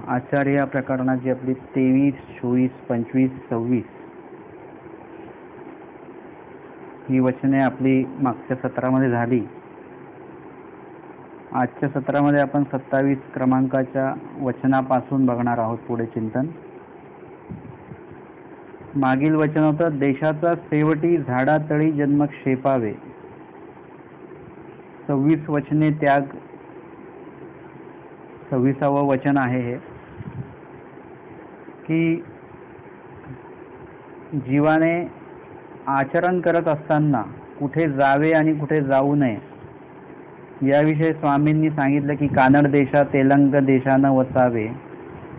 आचार्य या प्रकरणाची आपली 23, 24, 25, 26 ही वचने आपली मागच्या सत्रामध्ये झाली. आजच्या सत्रामध्ये आपण 27 क्रमांकाच्या वचनापासून बघणार आहोत पुढे चिंतन. मागील वचन होतं, देशाचा शेवटी झाडातळी जन्म क्षेपावे. 26 वचने त्याग, 26वं वचन आहे हे, की जीवाने आचरण करत असताना कुठे जावे आणि कुठे जाऊ नये याविषयी स्वामींनी सांगितलं की कानड देशा तेलंग देशानं वसावे,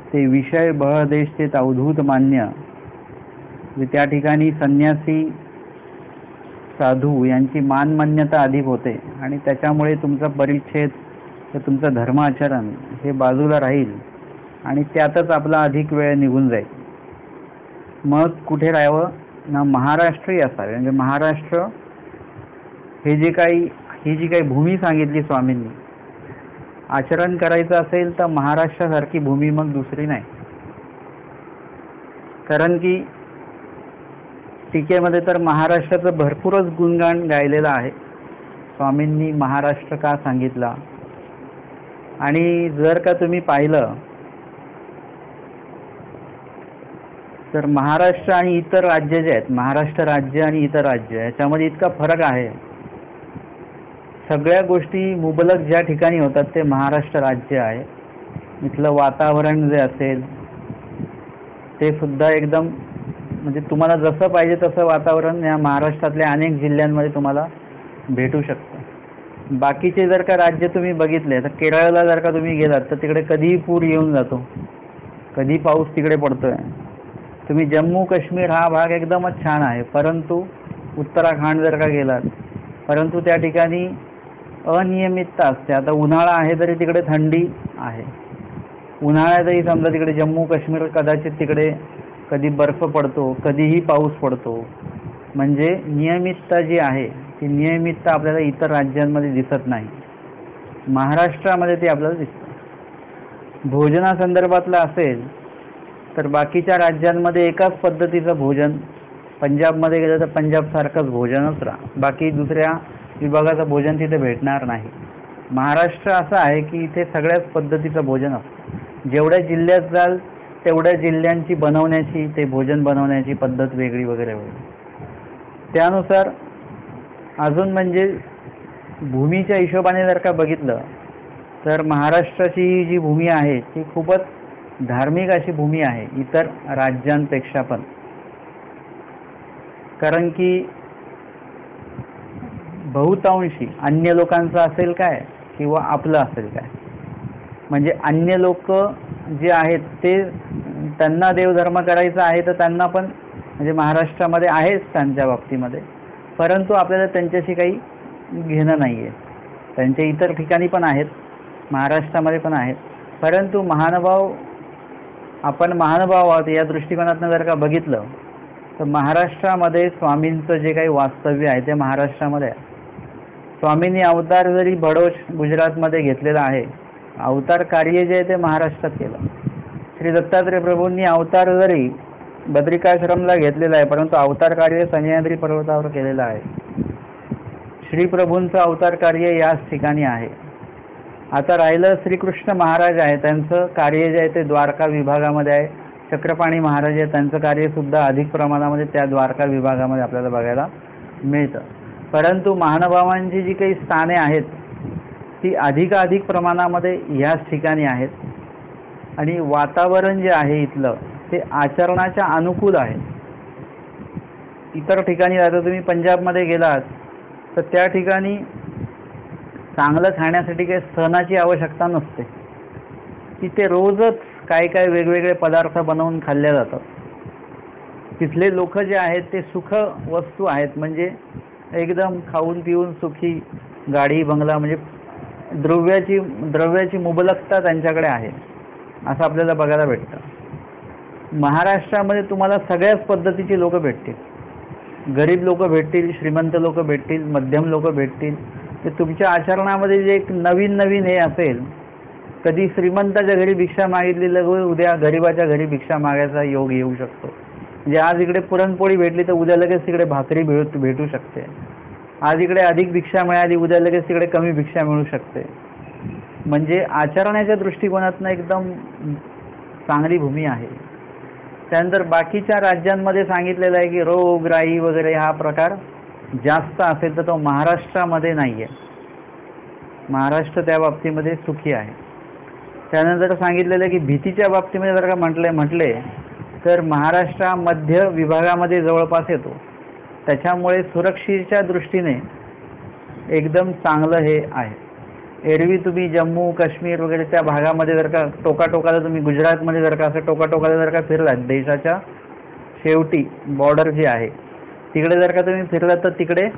ते विषय बह देश ते अवधूत मान्य. त्या ठिकाणी संन्यासी साधू यांची मानमान्यता अधिक होते आणि त्याच्यामुळे तुमचा परिच्छेद, तुमचं धर्माचरण हे बाजूला राहील आणि त्यातच आपला अधिक वेळ निघून जाईल. मग कुठे राहावं ना, महाराष्ट्रही असावे. म्हणजे महाराष्ट्र हे जे काही, ही जी काही भूमी सांगितली स्वामींनी, आचरण करायचं असेल तर महाराष्ट्रासारखी भूमी मग दुसरी नाही. कारण की टीकेमध्ये तर महाराष्ट्राचं भरपूरच गुणगान गायलेलं आहे. स्वामींनी महाराष्ट्र का सांगितला, आणि जर का तुम्ही पाहिलं तर महाराष्ट्र आणि इतर राज्य जे आहेत, महाराष्ट्र राज्य आणि इतर राज्य, याच्यामध्ये इतका फरक आहे. सगळ्या गोष्टी मुबलक ज्या ठिकाणी होतात ते महाराष्ट्र राज्य आहे. इथलं वातावरण जे असेल ते सुद्धा एकदम, म्हणजे तुम्हाला जसं पाहिजे तसं वातावरण या महाराष्ट्रातल्या अनेक जिल्ह्यांमध्ये तुम्हाला भेटू शकतं. बाकीचे जर का राज्य तुम्ही बघितले तर केरळला जर का तुम्ही गेलात तर तिकडे कधीही पूर येऊन जातो, कधी पाऊस तिकडे पडतोय. तुम्ही जम्मू काश्मीर हा भाग एकदमच छान आहे, परंतु उत्तराखंड जर का गेलात, परंतु त्या ठिकाणी अनियमितता असते. आता उन्हाळा आहे तरी तिकडे थंडी आहे, उन्हाळ्यातही समजा तिकडे जम्मू काश्मीर कदाचित तिकडे कधी बर्फ पडतो, कधीही पाऊस पडतो. म्हणजे नियमितता जी आहे ती नियमितता आपल्याला इतर राज्यांमध्ये दिसत नाही, महाराष्ट्रामध्ये ती आपल्याला दिसतं. भोजनासंदर्भातलं असेल तर बाकीच्या राज्यांमध्ये एकाच पद्धतीचं भोजन, पंजाबमध्ये गेलं तर पंजाबसारखंच भोजनच बाकी दुसऱ्या विभागाचं भोजन तिथे भेटणार नाही. महाराष्ट्र असं आहे की इथे सगळ्याच पद्धतीचं भोजन असतं. जेवढ्या जिल्ह्यात जाल तेवढ्या जिल्ह्यांची बनवण्याची, ते भोजन बनवण्याची पद्धत वेगळी वगैरे वगैरे. त्यानुसार अजून म्हणजे भूमीच्या हिशोबाने जर का बघितलं तर महाराष्ट्राची जी भूमी आहे ती खूपच धार्मिक अशी भूमी आहे इतर राज्यांपेक्षा पण. कारण की बहुतांशी अन्य लोकांचं असेल काय किंवा आपलं असेल काय, म्हणजे अन्य लोक जे आहेत ते, त्यांना देवधर्म करायचा आहे तर त्यांना पण म्हणजे महाराष्ट्रामध्ये आहेच त्यांच्या बाबतीमध्ये, परंतु आपल्याला त्यांच्याशी काही घेणं नाही आहे. त्यांच्या इतर ठिकाणी पण आहेत, महाराष्ट्रामध्ये पण आहेत, परंतु महानुभाव, आपण महानुभाव आहोत या दृष्टिकोनातून जर का बघितलं तर महाराष्ट्रामध्ये स्वामींचं जे काही वास्तव्य आहे ते महाराष्ट्रामध्ये आहे. स्वामींनी अवतार जरी बडोच गुजरातमध्ये घेतलेला आहे, अवतार कार्य जे आहे ते महाराष्ट्रात केलं. श्री दत्तात्रय प्रभूंनी अवतार जरी बद्रिकाश्रमला घेतलेला आहे, परंतु अवतार कार्य सह्याद्री पर्वतावर केलेलं आहे. श्री प्रभूंचं अवतार कार्य याच ठिकाणी आहे. आता राहिलं श्रीकृष्ण महाराज आहे, त्यांचं कार्य जे आहे ते द्वारका विभागामध्ये आहे. चक्रपाणी महाराज आहे, त्यांचं कार्यसुद्धा अधिक प्रमाणामध्ये त्या द्वारका विभागामध्ये आपल्याला बघायला मिळतं. परंतु महानुभावांची जी काही स्थाने आहेत ती अधिकाधिक प्रमाणामध्ये ह्याच ठिकाणी आहेत. आणि वातावरण जे आहे इथलं ते आचरणाच्या अनुकूल आहे. इतर ठिकाणी आता तुम्ही पंजाबमध्ये गेलात तर त्या ठिकाणी चांगलं खाण्यासाठी काही सणाची आवश्यकता नसते. तिथे रोजच काय काय वेगवेगळे पदार्थ बनवून खाल्ले जातात. तिथले लोक जे आहेत ते सुख वस्तू आहेत, म्हणजे एकदम खाऊन पिऊन सुखी, गाडी बंगला, म्हणजे द्रव्याची मुबलकता त्यांच्याकडे आहे असं आपल्याला बघायला भेटतं. महाराष्ट्रामध्ये तुम्हाला सगळ्याच पद्धतीची लोक भेटतील. गरीब लोक भेटतील, श्रीमंत लोक भेटतील, मध्यम लोक भेटतील. ते तुमच्या आचरणामध्ये जे एक नवीन हे असेल कधी श्रीमंताच्या घरी भिक्षा मागितली उद्या गरिबाच्या घरी भिक्षा मागायचा योग येऊ शकतो. म्हणजे आज इकडे पुरणपोळी भेटली तर उद्या लगेच तिकडे भाकरी भेटू शकते. आज इकडे अधिक भिक्षा मिळाली उद्या लगेच तिकडे कमी भिक्षा मिळू शकते. म्हणजे आचरणाच्या दृष्टिकोनातून एकदम चांगली भूमी आहे. त्यानंतर बाकीच्या राज्यांमध्ये सांगितलेलं आहे की रोगराई वगैरे हा प्रकार जास्त असेल तर तो महाराष्ट्रामध्ये नाही आहे. महाराष्ट्र त्या बाबतीमध्ये सुखी आहे. त्यानंतर सांगितलेलं आहे की भीतीच्या बाबतीमध्ये जर का म्हटले तर महाराष्ट्र मध्य विभागामध्ये जवळपास येतो. त्याच्यामुळे सुरक्षेच्या दृष्टीने एकदम चांगलं हे आहे. एरवी तुम्ही जम्मू काश्मीर वगैरे त्या भागामध्ये जर का टोकाटोकाला तुम्ही गुजरातमध्ये जर का असं टोकाटोकाला जर का फिरलात देशाच्या शेवटी बॉर्डर जी आहे तिकडे जर का तुम्ही फिरलात तर तिकडे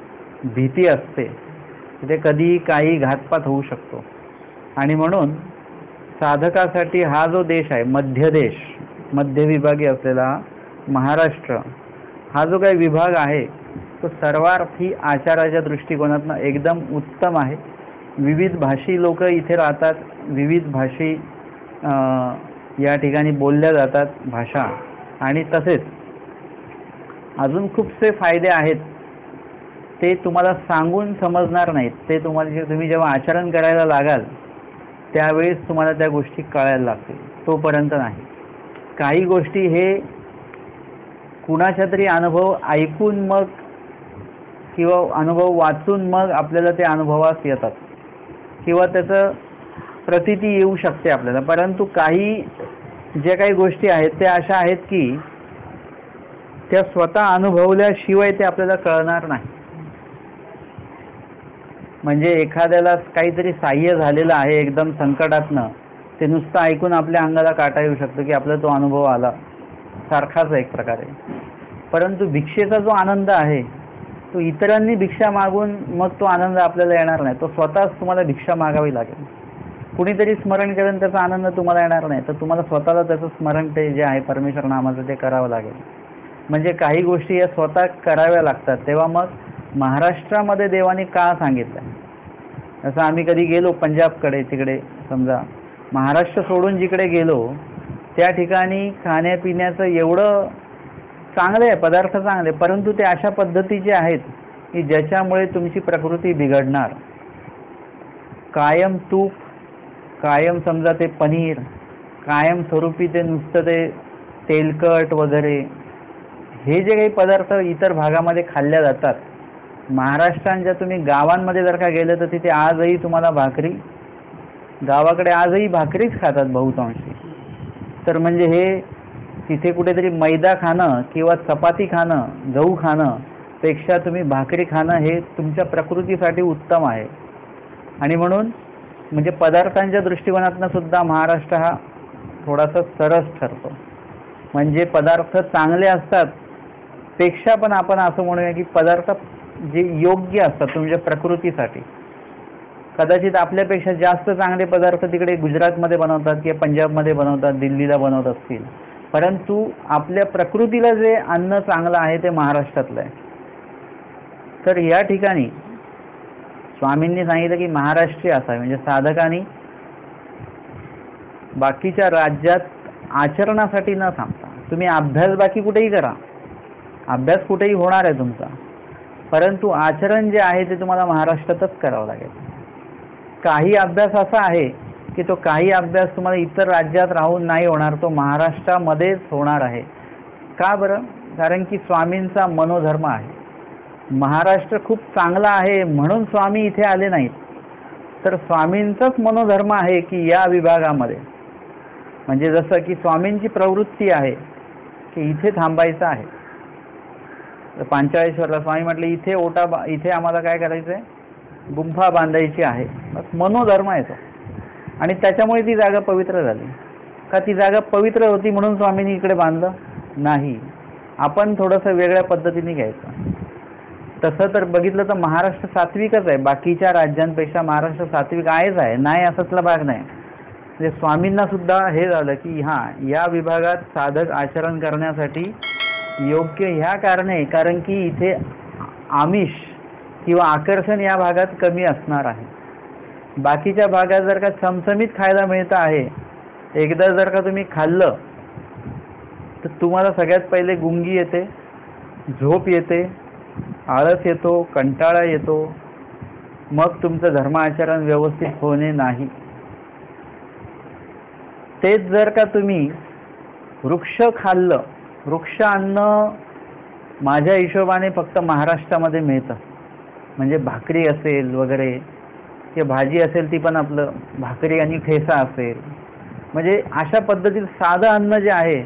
भीती असते. तिथे कधी काही घातपात होऊ शकतो. आणि म्हणून साधकासाठी हा जो देश आहे मध्य विभागी असलेला महाराष्ट्र हा जो काही विभाग आहे तो सर्वार्थी आचाराच्या दृष्टिकोनातून एकदम उत्तम आहे. विविध भाषी लोक इथे राहतात. विविध भाषी या ठिकाणी बोलल्या जातात भाषा. आणि तसेच अजून खूपसे फायदे आहेत ते तुम्हाला सांगून समजणार नाहीत. ते तुम्ही जेव्हा आचरण करायला लागाल त्यावेळेस तुम्हाला त्या गोष्टी कळायला लागतील. तोपर्यंत नाही. काही गोष्टी हे कुणाच्या तरी अनुभव ऐकून मग किंवा अनुभव वाचून मग आपल्याला ते अनुभवास येतात किंवा त्याचं प्रतीती येऊ शकते आपल्याला. परंतु काही ज्या काही गोष्टी आहेत त्या अशा आहेत की त्या स्वतः अनुभवल्याशिवाय ते आपल्याला कळणार नाही. म्हणजे एखाद्याला काहीतरी सहाय्य झालेलं आहे एकदम संकटातनं ते नुसतं ऐकून आपल्या अंगाला काटा येऊ शकतं की आपला तो अनुभव आला सारखाच एक प्रकारे. परंतु भिक्षेचा जो आनंद आहे तो इतरांनी भिक्षा मागून मग तो आनंद आपल्याला येणार नाही. तो स्वतःच तुम्हाला भिक्षा मागावी लागेल. कुणीतरी स्मरण करून त्याचा आनंद तुम्हाला येणार नाही तर तुम्हाला स्वतःला त्याचं स्मरण ते जे आहे परमेश्वर नामाचं ते करावं लागेल. म्हणजे काही गोष्टी या स्वतः कराव्या लागतात. तेव्हा मग महाराष्ट्रामध्ये देवाने का सांगितलं. जसं आम्ही कधी गेलो पंजाबकडे तिकडे समजा महाराष्ट्र सोडून जिकडे गेलो त्या ठिकाणी खाण्यापिण्याचं एवढं चांगलं आहे पदार्थ चांगले परंतु ते अशा पद्धतीचे आहेत की ज्याच्यामुळे तुमची प्रकृती बिघडणार. कायम तूप कायम समजा ते पनीर कायम स्वरूपी ते नुसतं ते तेलकट वगैरे हे जे काही पदार्थ इतर भागामध्ये खाल्ल्या जातात महाराष्ट्रांच्या तुम्ही गावांमध्ये जर का गेलं तर तिथे आजही तुम्हाला भाकरी गावाकडे आजही भाकरीच खातात बहुतांशी. तर म्हणजे हे तिथे कुठेतरी मैदा खाणं किंवा चपाती खाणं गहू खाणं पेक्षा तुम्ही भाकरी खाणं हे तुमच्या प्रकृतीसाठी उत्तम आहे. आणि म्हणून म्हणजे पदार्थांच्या दृष्टिकोनातून सुद्धा महाराष्ट्र हा थोडासा सरस ठरतो. म्हणजे पदार्थ चांगले असतात पेक्षा पण आपण असं म्हणूया की पदार्थ जे योग्य असतात तुमच्या प्रकृतीसाठी. कदाचित आपल्यापेक्षा जास्त चांगले पदार्थ तिकडे गुजरातमध्ये बनवतात किंवा पंजाबमध्ये बनवतात दिल्लीला बनवत असतील परंतु आपल्या प्रकृतीला जे अन्न चांगलं आहे ते महाराष्ट्रातलं आहे. तर या ठिकाणी स्वामींनी सांगितलं की महाराष्ट्रीय असावे. म्हणजे साधकांनी बाकीच्या राज्यात आचरणासाठी न थांबता तुम्ही अभ्यास बाकी कुठेही करा अभ्यास कुठेही होणार आहे तुमचा परंतु आचरण जे आहे ते तुम्हाला महाराष्ट्रातच करावं लागेल. काही अभ्यास असा आहे की तो काही अभ्यास तुम्हाला इतर राज्यात राहून नाही होणार तो महाराष्ट्रामध्येच होणार आहे. का बरं. कारण की स्वामींचा मनोधर्म आहे. महाराष्ट्र खूप चांगला आहे म्हणून स्वामी इथे आले नाहीत तर स्वामींचाच मनोधर्म आहे की या विभागामध्ये म्हणजे जसं की स्वामींची प्रवृत्ती आहे की इथे थांबायचं आहे. तर पांचाळेश्वरला स्वामी म्हटले इथे इथे आम्हाला काय करायचं आहे गुंफा बांधायची आहे. बस मनोधर्म आहे तो. आणि त्याच्यामुळे ती जागा पवित्र झाली. का ती जागा पवित्र होती म्हणून स्वामींनी इकडे बांधलं नाही. आपण थोडंसं वेगळ्या पद्धतीने घ्यायचं. तसं तर बघितलं तर महाराष्ट्र सात्विकच आहे. बाकीच्या राज्यांपेक्षा महाराष्ट्र सात्विक आहेच आहे नाही असतला भाग नाही. म्हणजे स्वामींना सुद्धा हे झालं की हां या विभागात साधक आचरण करण्यासाठी योग्य ह्या कारणे कारण की इथे आमिष किंवा आकर्षण या भागात कमी असणार आहे. बाकीच्या भागात जर का चमचमीत खायला मिळतं आहे, एकदा जर का तुम्ही खाल्लं तर तुम्हाला सगळ्यात पहिले गुंगी येते, झोप येते, आळस येतो, कंटाळा येतो, मग तुमचं धर्माचरण व्यवस्थित होणे नाही. तेच जर का तुम्ही वृक्ष खाल्लं, वृक्ष अन्न माझ्या हिशोबाने फक्त महाराष्ट्रामध्ये मिळतं. म्हणजे भाकरी असेल वगैरे, की भाजी असेल ती पण आपलं भाकरी आणि ठेसा असेल, म्हणजे अशा पद्धतीत साधं अन्न जे आहे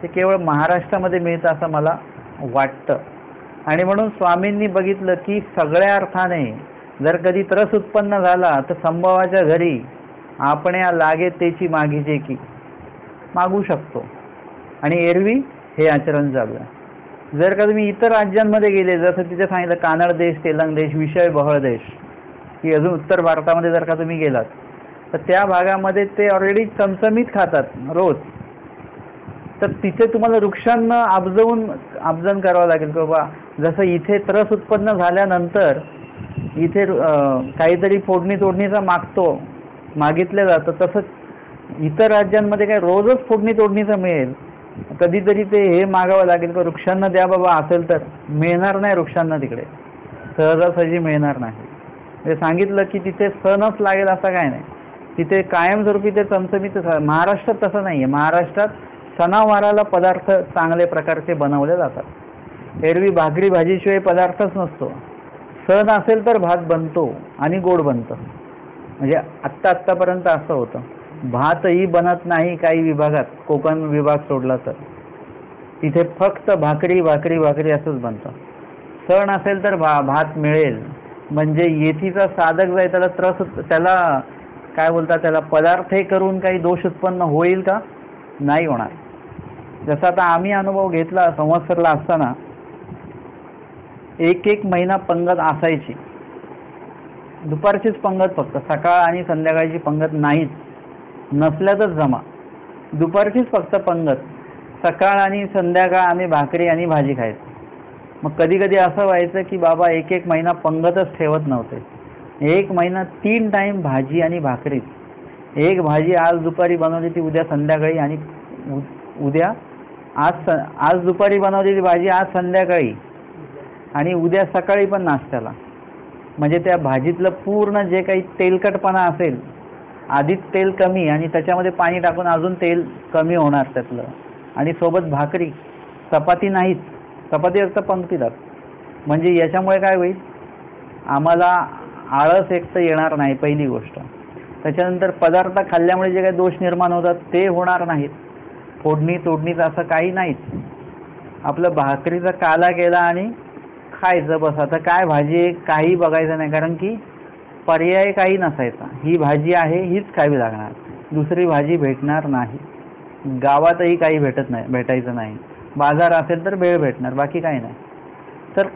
ते केवळ महाराष्ट्रामध्ये मिळतं असं मला वाटतं. आणि म्हणून स्वामींनी बघितलं की सगळ्या अर्थाने जर कधी त्रस उत्पन्न झाला तर संभवाच्या घरी आपण या लागे त्याची मागीचे की मागू शकतो. आणि एरवी हे आचरण झालं. जर का तुम्ही इतर राज्यांमध्ये गेले, जसं तिथे सांगितलं कानड देश, तेलंग देश, विषय बहळ देश, की अजून उत्तर भारतामध्ये जर का तुम्ही गेलात तर त्या भागामध्ये ते ऑलरेडी चमचमीत खातात रोज. तर तिथे तुम्हाला वृक्षांना आबजन करावं लागेल की बाबा जसं इथे त्रस उत्पन्न झाल्यानंतर इथे काहीतरी फोडणी तोडणीचा मागितलं जातं, तसंच इतर राज्यांमध्ये काय रोजच फोडणी तोडणीचं मिळेल. कधीतरी ते हे मागावं लागेल की वृक्षांना द्या बाबा, असेल तर मिळणार नाही. वृक्षांना तिकडे सहजासहजी मिळणार नाही. ते सांगितलं की तिथे सणच लागेल असं काय नाही, तिथे कायमस्वरूपी ते चमचमीत. महाराष्ट्रात तसं नाही आहे. महाराष्ट्रात सणावाराला पदार्थ चांगल्या प्रकारचे बनवले जातात. एरवी भाकरी भाजीशिवाय पदार्थच नसतो. सण असेल तर भात बनतो आणि गोड बनतं. म्हणजे आत्तापर्यंत असं होतं. भातही बनत नाही काही विभागात, कोकण विभाग सोडला तर तिथे फक्त भाकरी भाकरी भाकरी असंच बनतं. सण असेल तर भात मिळेल. म्हणजे येथीचा साधक जो आहे त्याला त्याला काय बोलतात, त्याला पदार्थ हे करून काही दोष उत्पन्न होईल का? नाही होणार. जसं आता आम्ही अनुभव घेतला संवत्सरला असताना, एक महिना पंगत असायची. दुपारचीच पंगत फक्त, सकाळ आणि संध्याकाळची पंगत नाहीच, नसल्यातच जमा. दुपारचीच फक्त पंगत, सकाळ आणि संध्याकाळ आम्ही भाकरी आणि भाजी खायचो. मग कधी कधी असं व्हायचं की बाबा एक महिना पंगतच ठेवत नव्हते. 1 महिना 3 टाईम भाजी आणि भाकरीच. एक भाजी आज दुपारी बनवली ती उद्या संध्याकाळी, आणि उद्या आज दुपारी बनवलेली भाजी आज संध्याकाळी, आणि उद्या सकाळी पण नाश्त्याला. म्हणजे त्या भाजीतलं पूर्ण जे काही तेलकटपणा असेल, आधीच तेल कमी आणि त्याच्यामध्ये पाणी टाकून अजून तेल कमी होणार त्यातलं, आणि सोबत भाकरी, चपाती नाहीच, चपाती फक्त पंक्तीलाच. म्हणजे याच्यामुळे काय होईल, आम्हाला आळस एक तर येणार नाही पहिली गोष्ट. त्याच्यानंतर पदार्थ खाल्ल्यामुळे जे काही दोष निर्माण होतात ते होणार नाहीत. फोडणी तोडणीचं असं काही नाहीच. आपलं भाकरीचा काला केला आणि खायचं बस. आता काय भाजी काही बघायचं नाही, कारण की पर्याय काही नसायचा. ही भाजी आहे, हीच खावी लागणार, दुसरी भाजी भेटणार नाही. गावातही काही भेटायचं नाही. बाजार असेल तर भेळ भेटणार, बाकी काही नाही. तर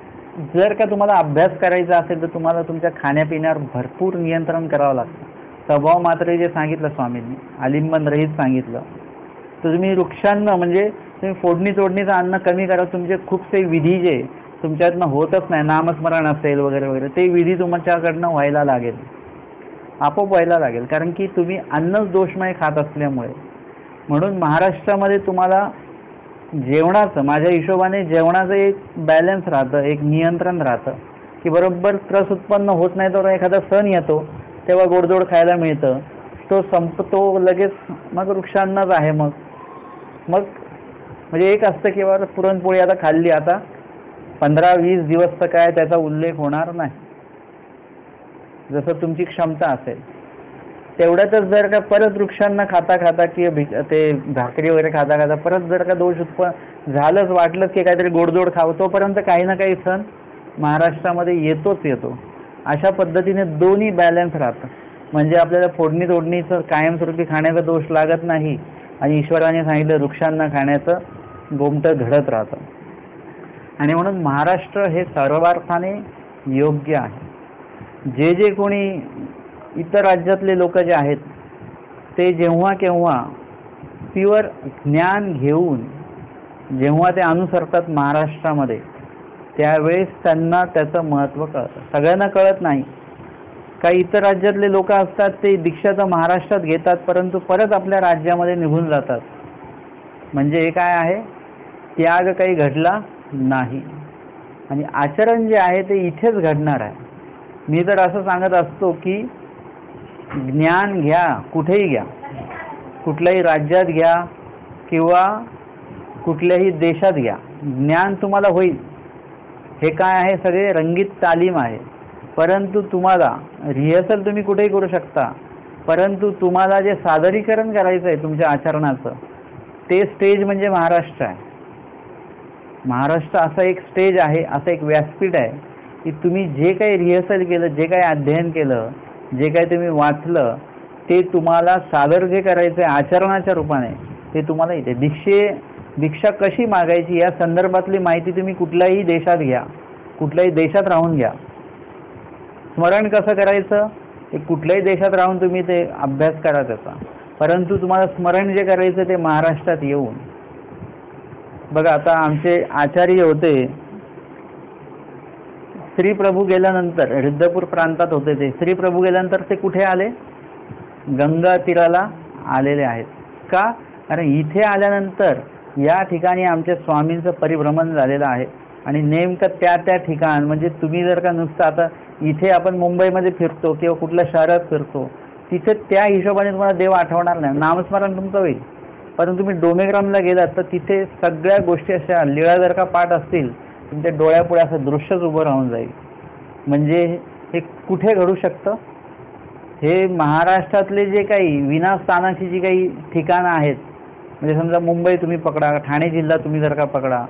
जर का तुम्हाला अभ्यास करायचा असेल तर तुम्हाला तुमच्या खाण्यापिण्यावर भरपूर नियंत्रण करावं लागतं. स्वभाव मात्र जे सांगितलं स्वामींनी, आलिंबन रहित सांगितलं. तर तुम्ही वृक्षांना म्हणजे तुम्ही फोडणी तोडणीचं अन्न कमी करा. तुमचे खूपसे विधी जे तुमच्यातनं होतच नाही, नामस्मरण असेल वगैरे वगैरे, ते विधी तुमच्याकडनं व्हायला लागेल, आपोआप व्हायला लागेल. कारण की तुम्ही अन्नच दोषमय खात असल्यामुळे. म्हणून महाराष्ट्रामध्ये तुम्हाला जेवणाचं, माझ्या हिशोबाने जेवणाचं एक बॅलन्स राहतं, एक नियंत्रण राहतं. की बरोबर त्रस उत्पन्न होत नाही तर एखादा सण येतो तेव्हा गोडधोड खायला मिळतं, तो संपतो लगेच, मग वृक्षांनाच आहे. मग म्हणजे एक असतं की बाबा पुरणपोळी आता खाल्ली, आता 15-20 दिवस तर काय त्याचा उल्लेख होणार नाही. जसं तुमची क्षमता असेल तेवढ्यातच जर का परत वृक्षांना खाता खाता किंवा ते भाकरी वगैरे खाता खाता परत जर का दोष उत्पन्न झालंच, वाटलंच की काहीतरी गोडधोड खावं, तोपर्यंत काही ना काही सण महाराष्ट्रामध्ये येतो. अशा पद्धतीने दोन्ही बॅलन्स राहतं. म्हणजे आपल्याला फोडणी तोडणीचं कायमस्वरूपी खाण्याचा दोष लागत नाही, आणि ईश्वराने सांगितलं वृक्षांना खाण्याचं गोमटं घडत राहतं. आणि म्हणून महाराष्ट्र हे सर्वार्थाने योग्य आहे. जे कोणी इतर राज्यातले लोक जे आहेत ते जेव्हा केव्हा प्युअर ज्ञान घेऊन जेव्हा ते अनुसरतात महाराष्ट्रामध्ये, त्यावेळेस त्यांना त्याचं महत्त्व कळतं. सगळ्यांना कळत नाही. काही इतर राज्यातले लोक असतात ते दीक्षा तर महाराष्ट्रात घेतात, परंतु परत आपल्या राज्यामध्ये निघून जातात. म्हणजे हे काय आहे, त्याग काही घडला नाही आणि आचरण जे आहे ते इथेच घडणार आहे. मी तर असं सांगत असतो की ज्ञान घ्या, कुठेही घ्या, कुठल्याही राज्यात घ्या किंवा कुठल्याही देशात घ्या, ज्ञान तुम्हाला होईल. हे काय आहे, सगळे रंगीत तालीम आहे. परंतु तुम्हाला रिहर्सल तुम्ही कुठेही करू शकता, परंतु तुम्हाला जे सादरीकरण करायचं आहे तुमच्या आचरणाचं, ते स्टेज म्हणजे महाराष्ट्र आहे. महाराष्ट्र असं एक स्टेज आहे, असं एक व्यासपीठ आहे की तुम्ही जे काही रिहर्सल केलं, जे काही अध्ययन केलं, जे काही तुम्ही वाचलं, ते तुम्हाला सादर जे करायचं आहे आचरणाच्या रूपाने, ते तुम्हाला इथे दीक्षा कशी मागायची या संदर्भातली माहिती तुम्ही कुठल्याही देशात घ्या, कुठल्याही देशात राहून घ्या. स्मरण कसं करायचं हे कुठल्याही देशात राहून तुम्ही ते अभ्यास करा त्याचा, परंतु तुम्हाला स्मरण जे करायचं ते महाराष्ट्रात येऊन. बघा, आता आमचे आचार्य होते, श्री प्रभू गेल्यानंतर रिद्धपूर प्रांतात होते, ते श्री प्रभू गेल्यानंतर ते कुठे आले, गंगा तीराला आलेले आहेत. का? कारण इथे आल्यानंतर या ठिकाणी आमच्या स्वामींचं परिभ्रमण झालेलं आहे आणि नेमकं त्या ठिकाण, म्हणजे तुम्ही जर का नुसतं आता इथे आपण मुंबईमध्ये फिरतो किंवा कुठल्या शहरात फिरतो, तिथे त्या हिशोबाने तुम्हाला देव आठवणार नाही, नामस्मरण तुमचं होईल. परंतु तुम्ही डोमेग्रामला गेलात तर तिथे सगळ्या गोष्टी अशा लीळा जर का पाठ असतील, तुमच्या डोळ्यापुढे असं दृश्यच उभं राहून जाईल. म्हणजे हे कुठे घडू शकतं, हे महाराष्ट्रातले जे काही विनास्थानाची जी काही ठिकाणं आहेत, म्हणजे समजा मुंबई तुम्ही पकडा, ठाणे जिल्हा तुम्ही जर का पकडा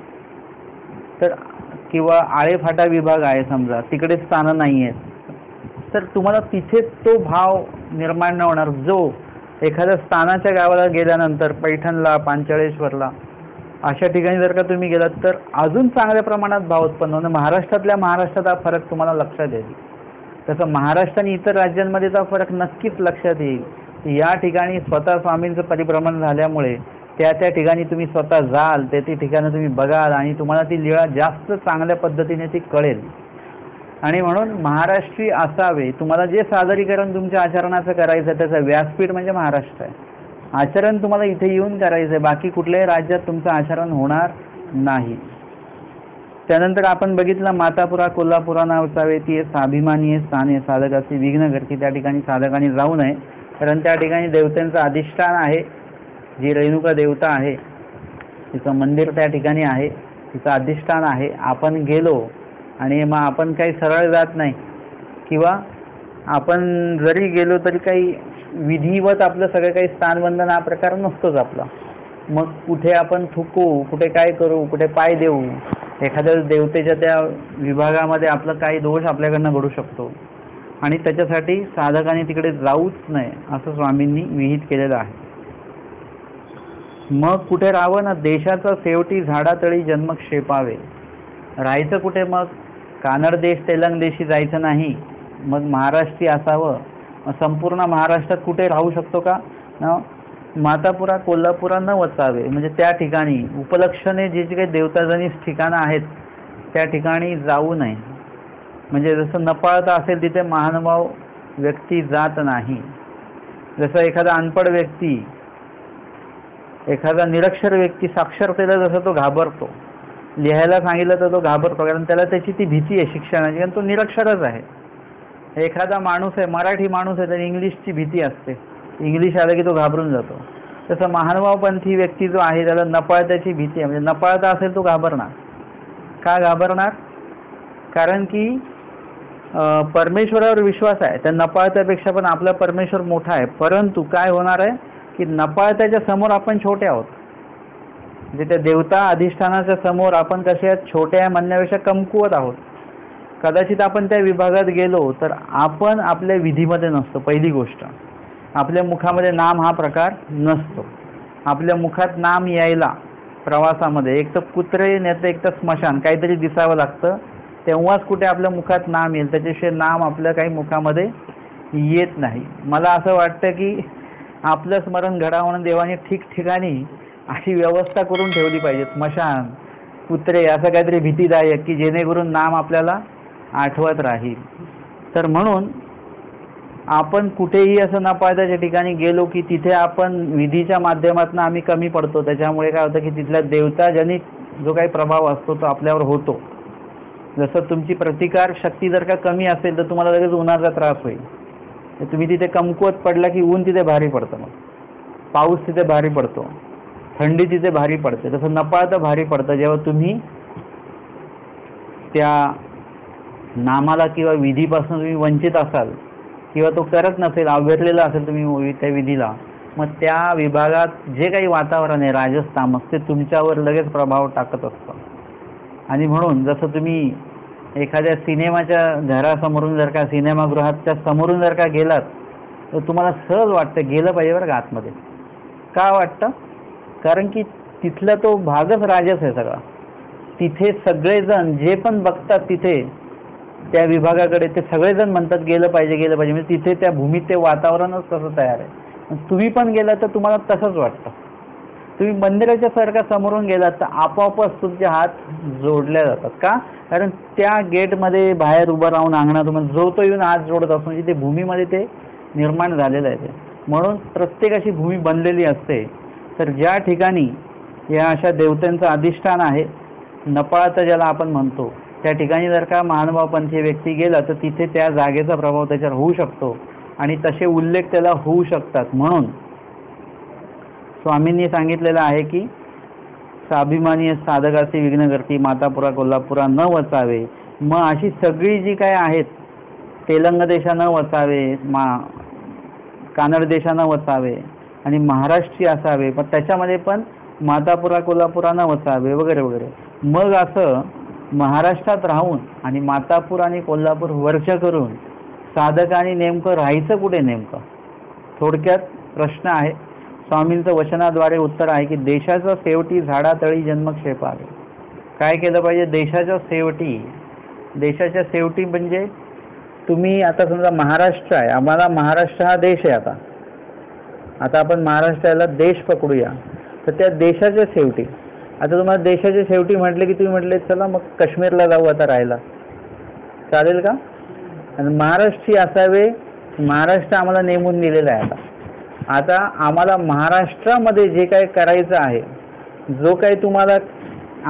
तर, किंवा आळेफाटा विभाग आहे समजा, तिकडे स्थानं नाही आहेत, तर तुम्हाला तिथे तो भाव निर्माण न होणार जो एखाद्या स्थानाच्या गावाला गेल्यानंतर, पैठणला, पांचाळेश्वरला अशा ठिकाणी जर का तुम्ही गेलात तर अजून चांगल्या प्रमाणात भाव उत्पन्न होणं. महाराष्ट्रात हा फरक तुम्हाला लक्षात येईल. तसं महाराष्ट्र आणि इतर राज्यांमध्ये हा फरक नक्कीच लक्षात येईल. या ठिकाणी स्वतः स्वामींचं परिभ्रमण झाल्यामुळे त्या ठिकाणी तुम्ही स्वतः जाल, ते ठिकाणं तुम्ही बघाल आणि तुम्हाला ती लीळा जास्त चांगल्या पद्धतीने ती कळेल. आणि म्हणून महाराष्ट्री असावे. तुम्हाला जे सादरीकरण तुमच्या आचरणाचं करायचं आहे त्याचं व्यासपीठ म्हणजे महाराष्ट्र आहे. आचरण तुम्हाला इथे येऊन करायचं आहे, बाकी कुठल्याही राज्यात तुमचं आचरण होणार नाही. त्यानंतर आपण बघितलं मातापुरा कोल्हापुरा नावाचावे, ती स्वाभिमानी स्थान आहे, साधकाची विघ्न घडती. त्या ठिकाणी साधकांनी जाऊ नये, कारण त्या ठिकाणी देवतांचं अधिष्ठान आहे. जी रेणुका देवता आहे तिचं मंदिर त्या ठिकाणी आहे, तिचं अधिष्ठान आहे. आपण गेलो आणि मग आपण काही सरळ जात नाही, किंवा आपण जरी गेलो तरी काही विधिवत आपलं सगळं काही स्थानबंधन हा प्रकार नसतोच आपला. मग कुठे आपण थुकू, कुठे काय करू, कुठे पाय देऊ, एखाद्या देवतेच्या त्या विभागामध्ये आपलं काही दोष आपल्याकडनं घडू शकतो आणि त्याच्यासाठी साधकाने तिकडे जाऊच नये असं स्वामींनी विहित केलेलं आहे. मग कुठे राहावं ना, देशाचा शेवटी झाडातळी जन्मक्षेपावे. राहायचं कुठे मग, कानड देश तेलंग देशी जायचं नाही, मग महाराष्ट्री असावं. संपूर्ण महाराष्ट्रात कुठे राहू शकतो का, मातापुरा कोल्हापुरा न वचावे, म्हणजे त्या ठिकाणी उपलक्षणे जे काही देवताजनित ठिकाणं आहेत त्या ठिकाणी जाऊ नये. म्हणजे जसं नपाळता असेल तिथे महानुभाव व्यक्ती जात नाही. जसं एखादा अनपढ व्यक्ती, एखादा निरक्षर व्यक्ती साक्षरतेला जसं तो घाबरतो, लिहायला सांगितलं तर तो घाबरतो, कारण त्याला त्याची ती भीती आहे शिक्षणाची, कारण तो निरक्षरच आहे. एखादा माणूस आहे, मराठी माणूस आहे, त्याला इंग्लिशची भीती असते, इंग्लिश आलं की तो घाबरून जातो. तसं महानुभावपंथी व्यक्ती जो आहे त्याला नपाळत्याची भीती आहे, म्हणजे नपाळता असेल तो घाबरणार. का घाबरणार? कारण की परमेश्वरावर विश्वास आहे. त्या नपाळत्यापेक्षा पण आपला परमेश्वर मोठा आहे. परंतु काय होणार आहे की नपाळत्याच्या समोर आपण छोटे आहोत. म्हणजे त्या देवता अधिष्ठानाच्या समोर आपण कसे आहेत, छोटे आहे म्हणण्यापेक्षा कमकुवत आहोत. कदाचित आपण त्या विभागात गेलो तर आपण आपल्या विधीमध्ये नसतो. पहिली गोष्ट, आपल्या मुखामध्ये नाम हा प्रकार नसतो. आपल्या मुखात नाम यायला प्रवासामध्ये एक तर कुत्रे नाही तर एक तर स्मशान काहीतरी दिसावं लागतं, तेव्हाच कुठे आपल्या मुखात नाम येईल. त्याच्याशिवाय नाम आपल्या काही मुखामध्ये येत नाही. मला असं वाटतं की आपलं स्मरण घडावं म्हणून देवाने ठिकठिकाणी अशी व्यवस्था करून ठेवली पाहिजे. स्मशान, कुत्रे असं काहीतरी भीतीदायक की जेणेकरून नाम आपल्याला आठवत राहील. तर म्हणून आपण कुठेही असं न पाळताच्या ठिकाणी गेलो की तिथे आपण विधीच्या माध्यमातून आम्ही कमी पडतो. त्याच्यामुळे काय होतं की तिथल्या देवताजनित जो काही प्रभाव असतो तो आपल्यावर होतो. जसं तुमची प्रतिकार शक्ती जर का कमी असेल तर तुम्हाला लगेच उन्हाचा त्रास होईल. तुम्ही तिथे कमकुवत पडला की ऊन तिथे भारी पडतं, मग पाऊस तिथे भारी पडतो, थंडी तिथे भारी पडते. तसं न पाळता भारी पडतं जेव्हा तुम्ही त्या नामाला किंवा विधीपासून तुम्ही वंचित असाल किंवा तो करत नसेल, अवघडलेला असेल तुम्ही त्या विधीला, मग त्या विभागात जे काही वातावरण आहे राजस तामस ते तुमच्यावर लगेच प्रभाव टाकत असतं. आणि म्हणून जसं तुम्ही एखाद्या सिनेमाच्या घरासमोरून जर का सिनेमागृहाच्या समोरून जर का गेलात तर तुम्हाला सहज वाटतं गेलं पाहिजे बरं का आतमध्ये. का वाटतं? कारण की तिथला तो भागच राजस आहे सगळा. तिथे सगळेजण जे पण बघतात तिथे त्या विभागाकडे ते सगळेजण म्हणतात गेलं पाहिजे गेलं पाहिजे. म्हणजे तिथे त्या भूमीत ते वातावरणच तसं तयार आहे. तुम्ही पण गेलात तर तुम्हाला तसंच वाटतं. तुम्ही मंदिराच्या सारखा समोरून गेलात तर आपोआपच तुमचे हात जोडल्या जातात. का? कारण त्या गेटमध्ये बाहेर उभं राहून अंगणात जो तो येऊन हात जोडत असतो, म्हणजे ते भूमीमध्ये ते निर्माण झालेलं आहे. ते म्हणून प्रत्येक अशी भूमी बनलेली असते. तर ज्या ठिकाणी या अशा देवतांचं अधिष्ठान आहे, नपाळाचं ज्याला आपण म्हणतो, त्या ठिकाणी जर का महानुभावपंथी व्यक्ती गेला तर तिथे त्या जागेचा प्रभाव त्याच्यावर होऊ शकतो आणि तसे उल्लेख त्याला होऊ शकतात. म्हणून स्वामींनी सांगितलेलं आहे की स्वाभिमानी साधकाची विघ्न करती मातापुरा कोल्हापुरा न वचावे. मग अशी सगळी जी काय आहेत, तेलंग देशानं वचावे, कानड देशानं वचावे आणि महाराष्ट्री असावे, पण त्याच्यामध्ये पण मातापुरा कोल्हापुरा न वचावे वगैरे वगैरे. मग असं महाराष्ट्रात राहून आणि मातापूर आणि कोल्हापूर वर्ष करून साधकांनी नेमकं राहायचं कुठे? नेमकं थोडक्यात प्रश्न आहे. स्वामींचं वचनाद्वारे उत्तर आहे की देशाच्या शेवटी झाडातळी जन्मक्षेप आहे. काय केलं पाहिजे? देशाच्या शेवटी. देशाच्या शेवटी म्हणजे तुम्ही आता समजा महाराष्ट्र आहे, आम्हाला महाराष्ट्र हा देश आहे. आता आपण महाराष्ट्राला देश पकडूया. तर त्या देशाच्या शेवटी आता तुम्हाला देशाच्या शेवटी म्हटले की तुम्ही म्हटले चला मग काश्मीरला जाऊ आता राहायला, चालेल का? आणि महाराष्ट्री असावे, महाराष्ट्र आम्हाला नेमून दिलेला आहे. आता आम्हाला महाराष्ट्रामध्ये जे काही करायचं आहे, जो काही तुम्हाला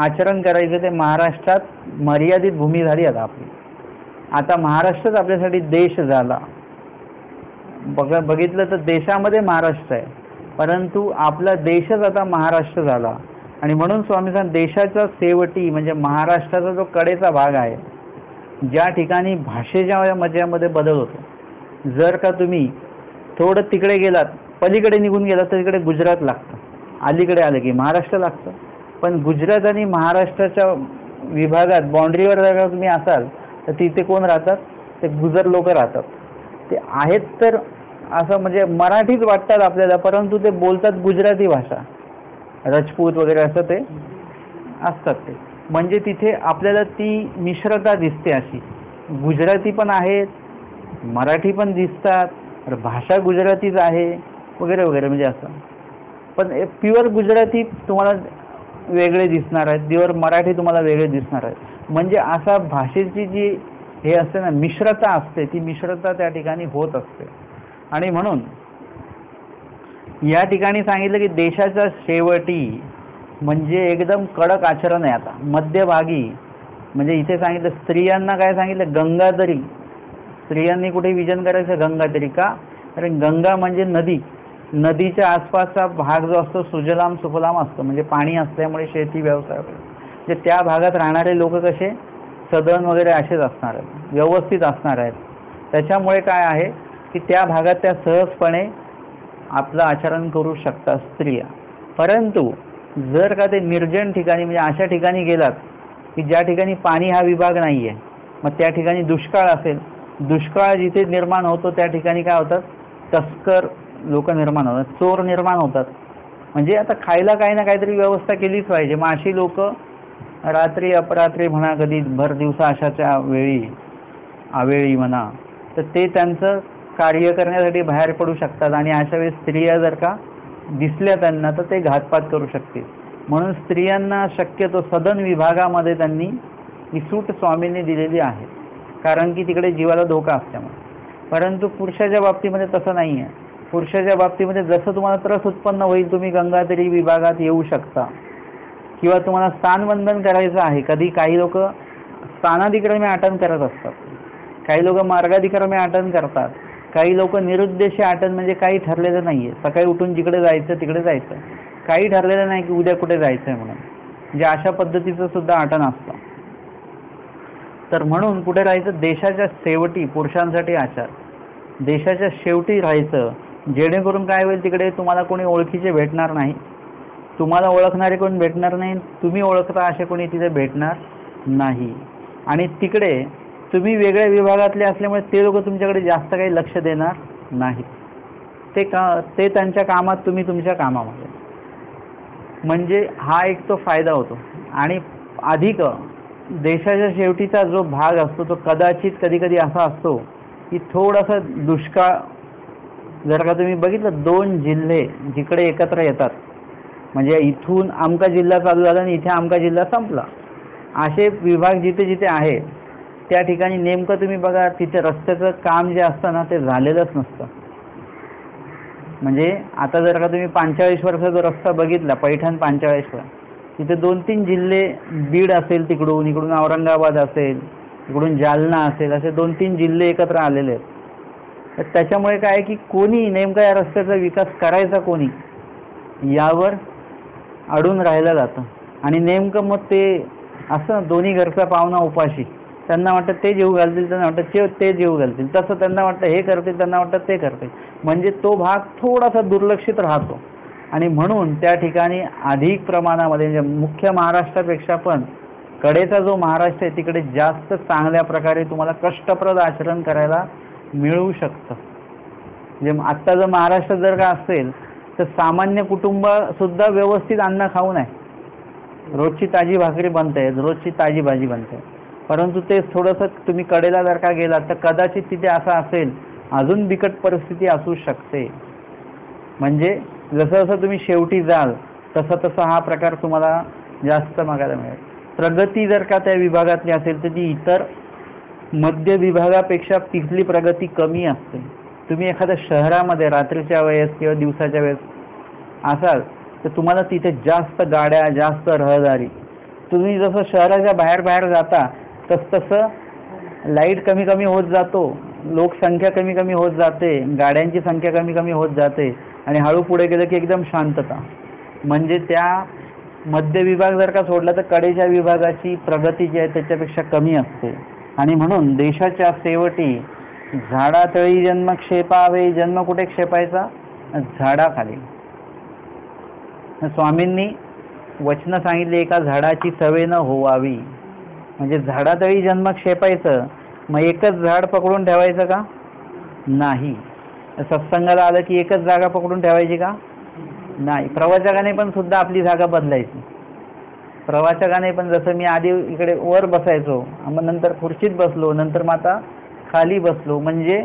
आचरण करायचं ते महाराष्ट्रात मर्यादित भूमी झाली आता आपली. आता महाराष्ट्रच आपल्यासाठी देश झाला. बघितलं तर देशामध्ये महाराष्ट्र आहे, परंतु आपला देशच आता महाराष्ट्र झाला. आणि म्हणून स्वामी सांग देशाच्या शेवटी म्हणजे महाराष्ट्राचा जो कडेचा भाग आहे, ज्या ठिकाणी भाषेच्या मध्यामध्ये बदल होतो. जर का तुम्ही थोडं तिकडे गेलात, पलीकडे निघून गेलात तर तिकडे गुजरात लागतं, अलीकडे आलं की महाराष्ट्र लागतं. पण गुजरात आणि महाराष्ट्राच्या विभागात बाउंड्रीवर जर का तुम्ही असाल तर तिथे कोण राहतात? ते गुजर लोक राहतात. ते आहेत तर असं म्हणजे मराठीच वाटतात आपल्याला, परंतु ते बोलतात गुजराती भाषा, राजपूत वगैरे असं ते असतात. ते म्हणजे तिथे आपल्याला ती मिश्रता दिसते. अशी गुजराती पण आहेत, मराठी पण दिसतात, भाषा गुजरातीच आहे वगैरे वगैरे. म्हणजे असं पण प्युअर गुजराती तुम्हाला वेगळे दिसणार आहेत, प्युअर मराठी तुम्हाला वेगळे दिसणार आहेत. म्हणजे असा भाषेची जी हे असते ना, मिश्रता असते, ती मिश्रता त्या ठिकाणी होत असते. आणि म्हणून या ठिकाणी सांगितलं की देशाच्या शेवटी म्हणजे एकदम कडक आचरण आहे. आता मध्यभागी म्हणजे इथे सांगितलं स्त्रियांना काय सांगितलं? गंगातरी. स्त्रियांनी कुठे विजन करायचं? गंगातरी. का? कारण गंगा म्हणजे नदी. नदीच्या आसपासचा भाग जो असतो सुजलाम सुफलाम असतो, म्हणजे पाणी असल्यामुळे शेती व्यवसाय म्हणजे त्या भागात राहणारे लोक कसे सदन वगैरे असेच असणार आहेत, व्यवस्थित असणार आहेत. त्याच्यामुळे काय आहे की त्या भागात त्या सहजपणे आपलं आचरण करू शकतात स्त्रिया. परंतु जर का ते निर्जन ठिकाणी म्हणजे अशा ठिकाणी गेलात की ज्या ठिकाणी पाणी हा विभाग नाही आहे, मग त्या ठिकाणी दुष्काळ असेल, दुष्काळ जिथे निर्माण होतो त्या ठिकाणी काय होतात? तस्कर लोक निर्माण होतात, चोर निर्माण होतात. म्हणजे आता खायला काही ना काहीतरी व्यवस्था केलीच पाहिजे. मग अशी लोक रात्री अपरात्री म्हणा, कधी भर दिवसा अशाच्या वेळी अवेळी म्हणा, तर ते त्यांचं कार्य करण्यासाठी बाहेर पडू शकतात. आणि अशा वेळी स्त्रिया जर का दिसल्या त्यांना तर ते घातपात करू शकतील. म्हणून स्त्रियांना शक्यतो सदन विभागामध्ये त्यांनी ही सूट स्वामींनी दिलेली आहे, कारण की तिकडे जीवाला धोका असल्यामुळे. परंतु पुरुषाच्या बाबतीमध्ये तसं नाही आहे. पुरुषाच्या बाबतीमध्ये जसं तुम्हाला त्रस उत्पन्न होईल तुम्ही गंगाधरी विभागात येऊ शकता, किंवा तुम्हाला स्थानबंधन करायचं आहे. कधी काही लोक स्थानाधिक्रमे आटन करत असतात, काही लोक मार्गाधिक्रमे आटन करतात, काही लोक निरुद्देशी आटन, म्हणजे काही ठरलेलं नाही आहे. सकाळी उठून जिकडे जायचं तिकडे जायचं, काही ठरलेलं नाही की उद्या कुठे जायचं आहे म्हणून, म्हणजे अशा पद्धतीचं सुद्धा आटन असतं. तर म्हणून कुठे राहायचं, देशाच्या शेवटी पुरुषांसाठी आचार, देशाच्या शेवटी राहायचं, जेणेकरून काय होईल तिकडे तुम्हाला कोणी ओळखीचे भेटणार नाही, तुम्हाला ओळखणारे कोणी भेटणार नाही, तुम्ही ओळखता असे कोणी तिथे भेटणार नाही. आणि तिकडे तुम्ही वेगळ्या विभागातले असल्यामुळे ते लोक तुमच्याकडे जास्त काही लक्ष देणार नाहीत. ते त्यांच्या कामात, तुम्ही तुमच्या कामामध्ये. म्हणजे हा एक तो फायदा होतो. आणि अधिक देशाच्या शेवटीचा जो भाग असतो तो कदाचित कधी कधी असा असतो की थोडासा दुष्काळ, जर का तुम्ही बघितलं 2 जिल्हे जिकडे एकत्र येतात, म्हणजे इथून आमका जिल्हा चालू झाला आणि इथे आमका जिल्हा संपला, असे विभाग जिथे जिथे आहे त्या ठिकाणी नेमकं तुम्ही बघा तिथे रस्त्याचं काम जे असतं ना ते झालेलंच नसतं. म्हणजे आता जर का तुम्ही 45 जो रस्ता बघितला, पैठण 45, तिथे 2-3 जिल्हे, बीड असेल तिकडून, इकडून औरंगाबाद असेल, इकडून जालना असेल, असे 2-3 जिल्हे एकत्र आलेले आहेत. तर त्याच्यामुळे काय की कोणी नेमका या रस्त्याचा विकास करायचा कोणी यावर अडून राहिलं जातं. आणि नेमकं मग ते असं दोन्ही घरचा पाहुणा उपाशी, त्यांना वाटतं ते जेव घालतील, त्यांना वाटतं ते जेव घालतील, तसं त्यांना वाटतं हे करतील, त्यांना वाटतं ते करतील, म्हणजे तो भाग थोडासा दुर्लक्षित राहतो. आणि म्हणून त्या ठिकाणी अधिक प्रमाणामध्ये, म्हणजे मुख्य महाराष्ट्रापेक्षा पण कडेचा जो महाराष्ट्र आहे तिकडे जास्त चांगल्या प्रकारे तुम्हाला कष्टप्रद आचरण करायला मिळू शकतं. म्हणजे आत्ता जर महाराष्ट्र जर का असेल तर सामान्य कुटुंब सुद्धा व्यवस्थित अन्न खाऊन आहे, रोजची ताजी भाकरी बनते, रोजची ताजी भाजी बनते. परंतु ते थोडंसं तुम्ही कडेला जर का गेलात तर कदाचित तिथे असं असेल, अजून बिकट परिस्थिती असू शकते. म्हणजे जसं जसं तुम्ही शेवटी जाल तसं तसं हा प्रकार तुम्हाला जास्त बघायला मिळेल. प्रगती जर का त्या विभागातली असेल तर ती इतर मध्य विभागापेक्षा तिथली प्रगती कमी असते. तुम्ही एखाद्या शहरामध्ये रात्रीच्या वेळेस किंवा दिवसाच्या वेळेस असाल तर तुम्हाला तिथे जास्त गाड्या, जास्त रहदारी, तुम्ही जसं शहराच्या बाहेर बाहेर जाता तसं लाईट कमी कमी होत जातो, लोकसंख्या कमी कमी होत जाते, गाड्यांची संख्या कमी कमी होत जाते, आणि हळू पुढे गेलं की एकदम शांतता. म्हणजे त्या मध्य विभाग जर का सोडला तर कडेच्या विभागाची प्रगती जी आहे त्याच्यापेक्षा कमी असते. आणि म्हणून देशाच्या शेवटी झाडातळी जन्म क्षेपावे, जन्म कुठे क्षेपायचा, झाडाखाली. स्वामींनी वचनं सांगितली, एका झाडाची सवय न होवावी. म्हणजे झाडातळी जन्म क्षेपायचं, मग एकच झाड पकडून ठेवायचं का? नाही. सत्संगाला आलं की एकच जागा पकडून ठेवायची का? नाही. प्रवाचकाने पण सुद्धा आपली जागा बदलायची. प्रवाचकाने पण, जसं मी आधी इकडे वर बसायचो, मग नंतर खुर्चीत बसलो, नंतर मग आता खाली बसलो, म्हणजे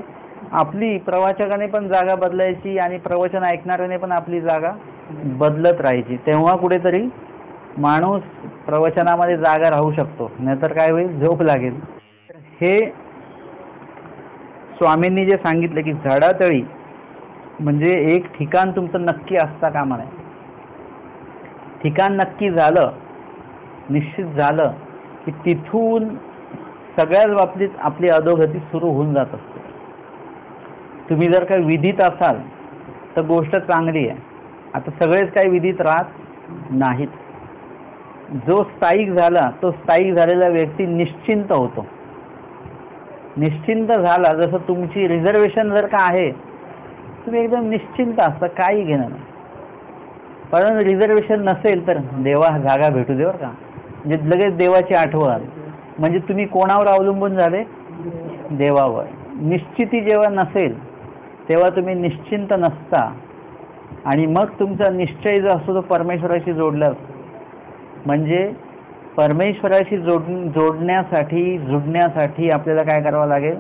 आपली प्रवाचकाने पण जागा बदलायची आणि प्रवचन ऐकणाऱ्याने पण आपली जागा बदलत राहायची. तेव्हा कुठेतरी माणूस प्रवचनामध्ये जागा राहू शकतो, नाहीतर काय होईल, झोप लागेल. हे स्वामींनी जे सांगितलं की झाडातळी म्हणजे एक ठिकाण तुमचं नक्की असता कामा नये. ठिकाण नक्की झालं, निश्चित झालं की तिथून सगळ्याच बाबतीत आपली अधोगती सुरू होऊन जात असते. तुम्ही जर काही विधीत असाल तर गोष्ट चांगली आहे. आता सगळेच काही विधीत राहत नाहीत. जो स्थायिक झाला तो स्थायिक झालेला व्यक्ती निश्चिंत होतो. निश्चिंत झाला, जसं तुमची रिझर्वेशन जर का आहे तुम्ही एकदम निश्चिंत असता, काही घेणं नाही. परंतु रिझर्वेशन नसेल तर देवा जागा भेटू दे बरं का, म्हणजे लगेच देवाची आठवण. म्हणजे तुम्ही कोणावर अवलंबून झाले? देवावर. निश्चिती जेव्हा नसेल तेव्हा तुम्ही निश्चिंत नसता, आणि मग तुमचा निश्चय जो असतो तो परमेश्वराशी जोडला असतो. म्हणजे परमेश्वराशी जुडण्यासाठी आपल्याला काय करावं लागेल,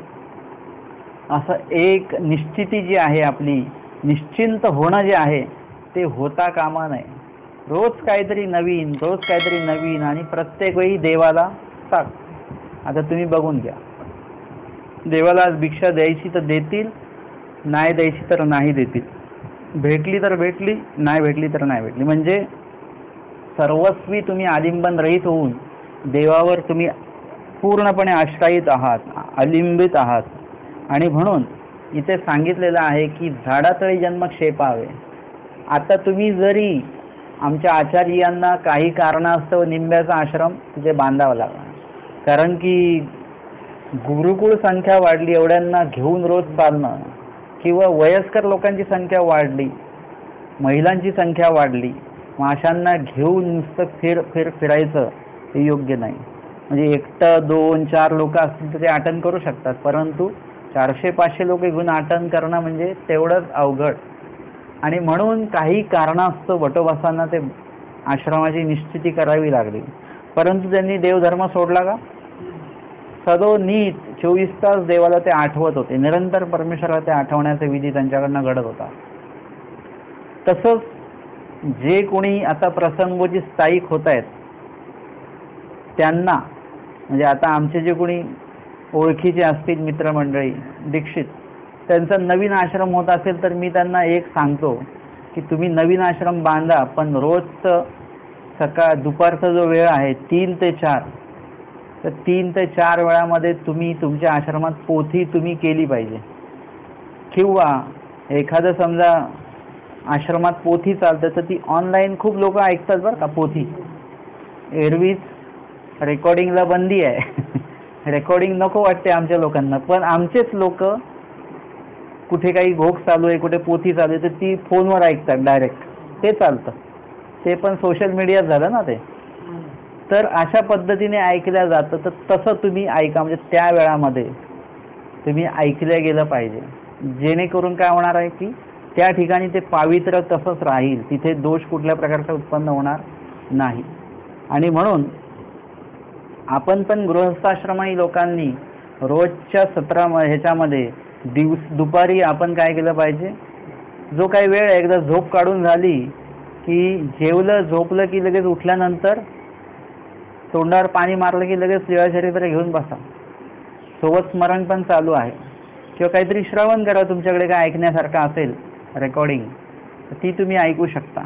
असं एक निश्चिती जी आहे आपली, निश्चिंत होणं जे आहे ते होता कामा नये. रोज काहीतरी नवीन, रोज काहीतरी नवीन, आणि प्रत्येक वेळी देवाला सांग. आता तुम्ही बघून घ्या, देवाला आज भिक्षा द्यायची तर देतील, नाही द्यायची तर नाही देतील, भेटली तर भेटली, नाही भेटली तर नाही भेटली. म्हणजे सर्वस्वी तुम्ही आलिंबन रहित होऊन देवावर तुम्ही पूर्णपणे आश्रयित आहात, अलिंबित आहात. आणि म्हणून इथे सांगितलेलं आहे की झाडातळी जन्म क्षेपावे. आता तुम्ही जरी आमच्या आचार्यांना काही कारणास्तव निंब्याचा आश्रम तिथे बांधावा लागला, कारण की गुरुकुळ संख्या वाढली, एवढ्यांना घेऊन रोज चालणं, किंवा वयस्कर लोकांची संख्या वाढली, महिलांची संख्या वाढली, मग अशांना घेऊन नुसतं फिरायचं हे योग्य नाही. म्हणजे एकटं 2-4 लोक असतील तर ते आटन करू शकतात, परंतु 400-500 लोक घेऊन आटन करणं म्हणजे तेवढंच अवघड. आणि म्हणून काही कारणास्तव वटोबासांना ते आश्रमाची निश्चिती करावी लागली. परंतु त्यांनी देवधर्म सोडला का? सदोनीत 24 तास देवाला ते आठवत होते, निरंतर परमेश्वराला ते आठवण्याचा विधी त्यांच्याकडनं घडत होता. तसंच जे कोणी आता प्रसंगोची स्थायिक होत आहेत त्यांना, म्हणजे आता आमचे जे कोणी ओळखीचे असतील मित्रमंडळी दीक्षित, त्यांचा नवीन आश्रम होत असेल तर मी त्यांना एक सांगतो की तुम्ही नवीन आश्रम बांधा, पण रोजचं दुपारचा जो वेळ आहे 3 ते 4, तर 3 ते 4 वेळामध्ये तुम्ही तुमच्या आश्रमात पोथी तुम्ही केली पाहिजे. किंवा एखादं समजा आश्रमात पोथी चालतं तर ती ऑनलाईन खूप लोक ऐकतात बरं का पोथी. एरवीच रेकॉर्डिंगला बंदी आहे, रेकॉर्डिंग नको वाटते आमच्या लोकांना, पण आमचेच लोक कुठे काही घोक चालू आहे, कुठे पोथी चालू आहे, तर ती फोनवर ऐकतात डायरेक्ट. ते चालतं, ते पण सोशल मीडियात झालं ना ते. तर अशा पद्धतीने ऐकल्या जातं. तर तसं तुम्ही ऐका, म्हणजे त्या वेळामध्ये तुम्ही ऐकलं गेलं पाहिजे, जेणेकरून काय होणार आहे की त्या ठिकाणी ते पावित्र्य तसंच राहील, तिथे दोष कुठल्या प्रकारचा उत्पन्न होणार नाही. आणि म्हणून आपण पण गृहस्थाश्रमी लोकांनी रोजच्या ह्याच्यामध्ये दुपारी आपण काय केलं पाहिजे, जो काही वेळ एकदा झोप काढून झाली की जेवलं झोपलं की लगेच उठल्यानंतर तोंडावर पाणी मारलं की लगेच देवा चरित्र घेऊन बसा. सोबत स्मरण पण चालू आहे, किंवा काहीतरी श्रवण करा, तुमच्याकडे काय ऐकण्यासारखं असेल रेकॉर्डिंग ती तुम्ही ऐकू शकता.